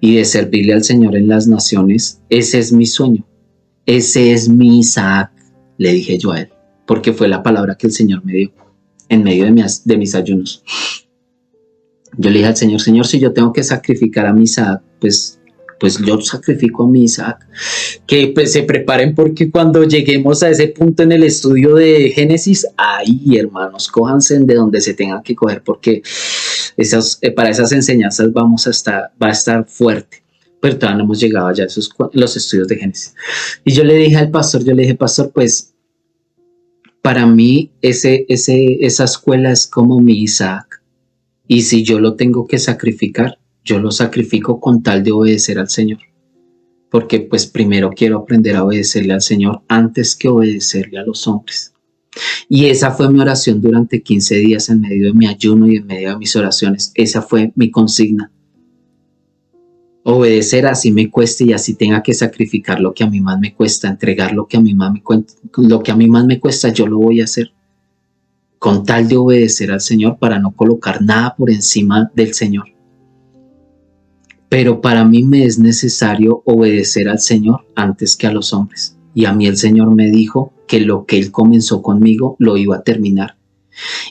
y de servirle al Señor en las naciones, ese es mi sueño, ese es mi Isaac, le dije yo a él, porque fue la palabra que el Señor me dio en medio de mis ayunos. Yo le dije al Señor, Señor, si yo tengo que sacrificar a mi Isaac, pues yo sacrifico a mi Isaac. Que pues se preparen porque cuando lleguemos a ese punto en el estudio de Génesis, ahí hermanos, cójanse de donde se tengan que coger porque para esas enseñanzas va a estar fuerte. Pero todavía no hemos llegado allá a los estudios de Génesis. Y yo le dije al pastor, pastor, pues para mí esa escuela es como mi Isaac. Y si yo lo tengo que sacrificar, yo lo sacrifico con tal de obedecer al Señor. Porque pues primero quiero aprender a obedecerle al Señor antes que obedecerle a los hombres. Y esa fue mi oración durante 15 días en medio de mi ayuno y en medio de mis oraciones. Esa fue mi consigna. Obedecer así me cueste y así tenga que sacrificar lo que a mí más me cuesta, entregar lo que a mí más me cuesta, yo lo voy a hacer. Con tal de obedecer al Señor para no colocar nada por encima del Señor. Pero para mí me es necesario obedecer al Señor antes que a los hombres. Y a mí el Señor me dijo que lo que Él comenzó conmigo lo iba a terminar.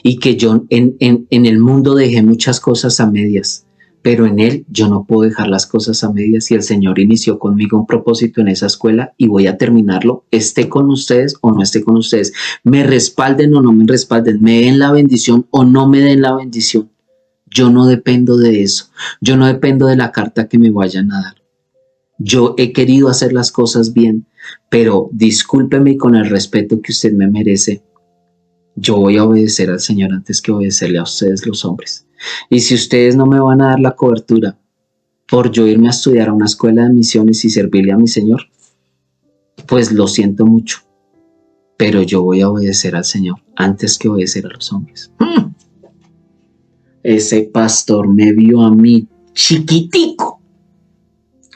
Y que yo en el mundo dejé muchas cosas a medias, pero en Él yo no puedo dejar las cosas a medias y el Señor inició conmigo un propósito en esa escuela y voy a terminarlo, esté con ustedes o no esté con ustedes. Me respalden o no me respalden, me den la bendición o no me den la bendición. Yo no dependo de eso. Yo no dependo de la carta que me vayan a dar. Yo he querido hacer las cosas bien, pero discúlpeme y con el respeto que usted me merece, yo voy a obedecer al Señor antes que obedecerle a ustedes los hombres. Y si ustedes no me van a dar la cobertura por yo irme a estudiar a una escuela de misiones y servirle a mi Señor, pues lo siento mucho, pero yo voy a obedecer al Señor antes que obedecer a los hombres. Ese pastor me vio a mí chiquitico.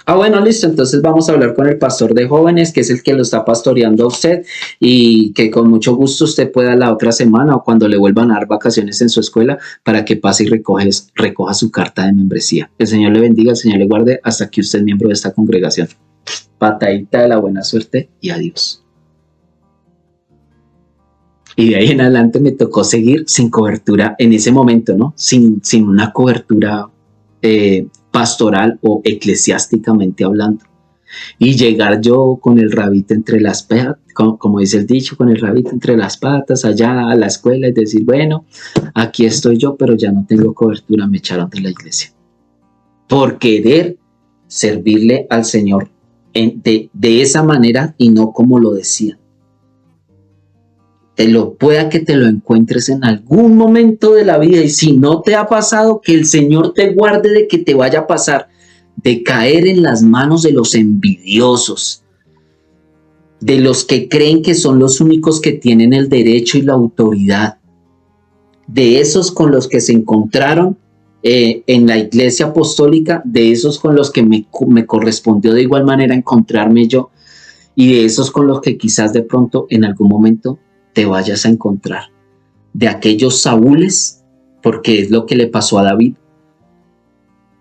Bueno, listo, entonces vamos a hablar con el pastor de jóvenes, que es el que lo está pastoreando a usted y que con mucho gusto usted pueda la otra semana o cuando le vuelvan a dar vacaciones en su escuela para que pase y recoja su carta de membresía. El Señor le bendiga, el Señor le guarde hasta que usted es miembro de esta congregación. Patadita de la buena suerte y adiós. Y de ahí en adelante me tocó seguir sin cobertura en ese momento, ¿no? Sin una cobertura pastoral o eclesiásticamente hablando. Y llegar yo con el rabito entre las patas, como dice el dicho, con el rabito entre las patas allá a la escuela y decir, bueno, aquí estoy yo, pero ya no tengo cobertura, me echaron de la iglesia. Por querer servirle al Señor de esa manera y no como lo decían. Pueda que te lo encuentres en algún momento de la vida y si no te ha pasado, que el Señor te guarde de que te vaya a pasar, de caer en las manos de los envidiosos, de los que creen que son los únicos que tienen el derecho y la autoridad, de esos con los que se encontraron en la iglesia apostólica, de esos con los que me correspondió de igual manera encontrarme yo y de esos con los que quizás de pronto en algún momento te vayas a encontrar, de aquellos Saúles, porque es lo que le pasó a David.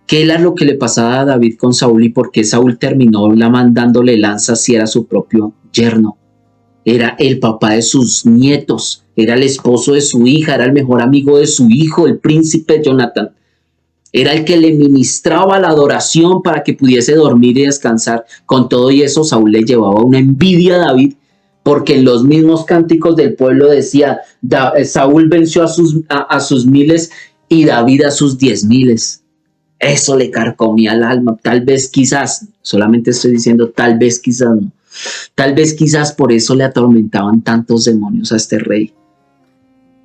¿Qué era lo que le pasaba a David con Saúl y por qué Saúl terminó mandándole lanzas si era su propio yerno? Era el papá de sus nietos, era el esposo de su hija, era el mejor amigo de su hijo, el príncipe Jonatán. Era el que le ministraba la adoración para que pudiese dormir y descansar. Con todo y eso, Saúl le llevaba una envidia a David, porque en los mismos cánticos del pueblo decía, Saúl venció a sus miles y David a sus 10,000. Eso le carcomía el alma. Tal vez, quizás, solamente estoy diciendo tal vez, quizás no. Tal vez, quizás por eso le atormentaban tantos demonios a este rey.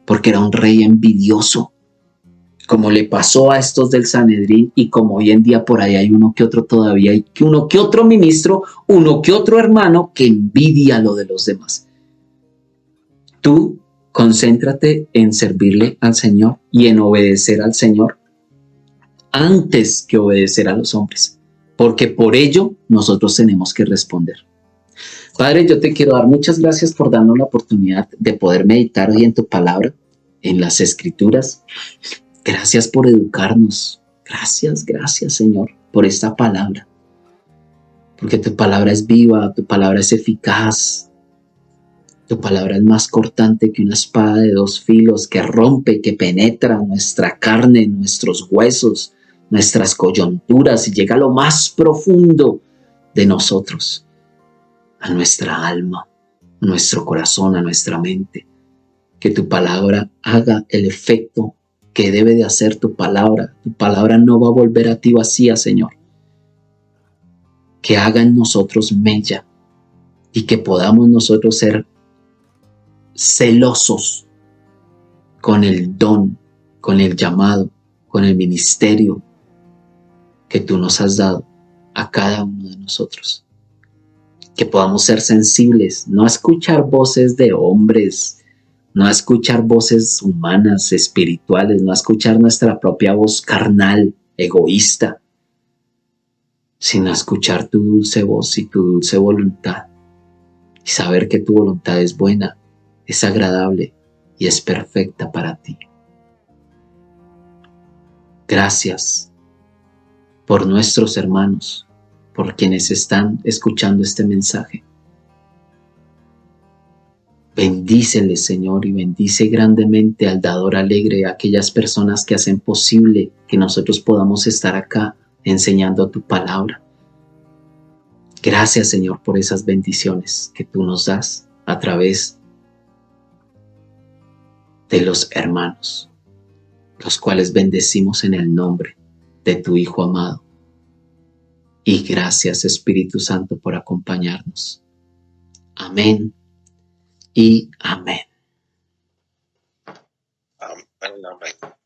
Porque era un rey envidioso. Como le pasó a estos del Sanedrín y como hoy en día por ahí hay uno que otro todavía, hay uno que otro ministro, uno que otro hermano que envidia lo de los demás. Tú concéntrate en servirle al Señor y en obedecer al Señor antes que obedecer a los hombres, porque por ello nosotros tenemos que responder. Padre, yo te quiero dar muchas gracias por darnos la oportunidad de poder meditar hoy en tu palabra, en las Escrituras. Gracias por educarnos. Gracias, Señor, por esta palabra. Porque tu palabra es viva, tu palabra es eficaz. Tu palabra es más cortante que una espada de 2 filos, que rompe, que penetra nuestra carne, nuestros huesos, nuestras coyunturas y llega a lo más profundo de nosotros, a nuestra alma, a nuestro corazón, a nuestra mente. Que tu palabra haga el efecto que debe de hacer tu palabra. Tu palabra no va a volver a ti vacía, Señor. Que haga en nosotros mella y que podamos nosotros ser celosos con el don, con el llamado, con el ministerio que tú nos has dado a cada uno de nosotros. Que podamos ser sensibles, no a escuchar voces de hombres, no a escuchar voces humanas, espirituales, no a escuchar nuestra propia voz carnal, egoísta, sino a escuchar tu dulce voz y tu dulce voluntad y saber que tu voluntad es buena, es agradable y es perfecta para ti. Gracias por nuestros hermanos, por quienes están escuchando este mensaje. Bendíceles, Señor, y bendice grandemente al dador alegre, a aquellas personas que hacen posible que nosotros podamos estar acá enseñando tu palabra. Gracias, Señor, por esas bendiciones que tú nos das a través de los hermanos, los cuales bendecimos en el nombre de tu Hijo amado. Y gracias, Espíritu Santo, por acompañarnos. Amén y amén. Amén, amén.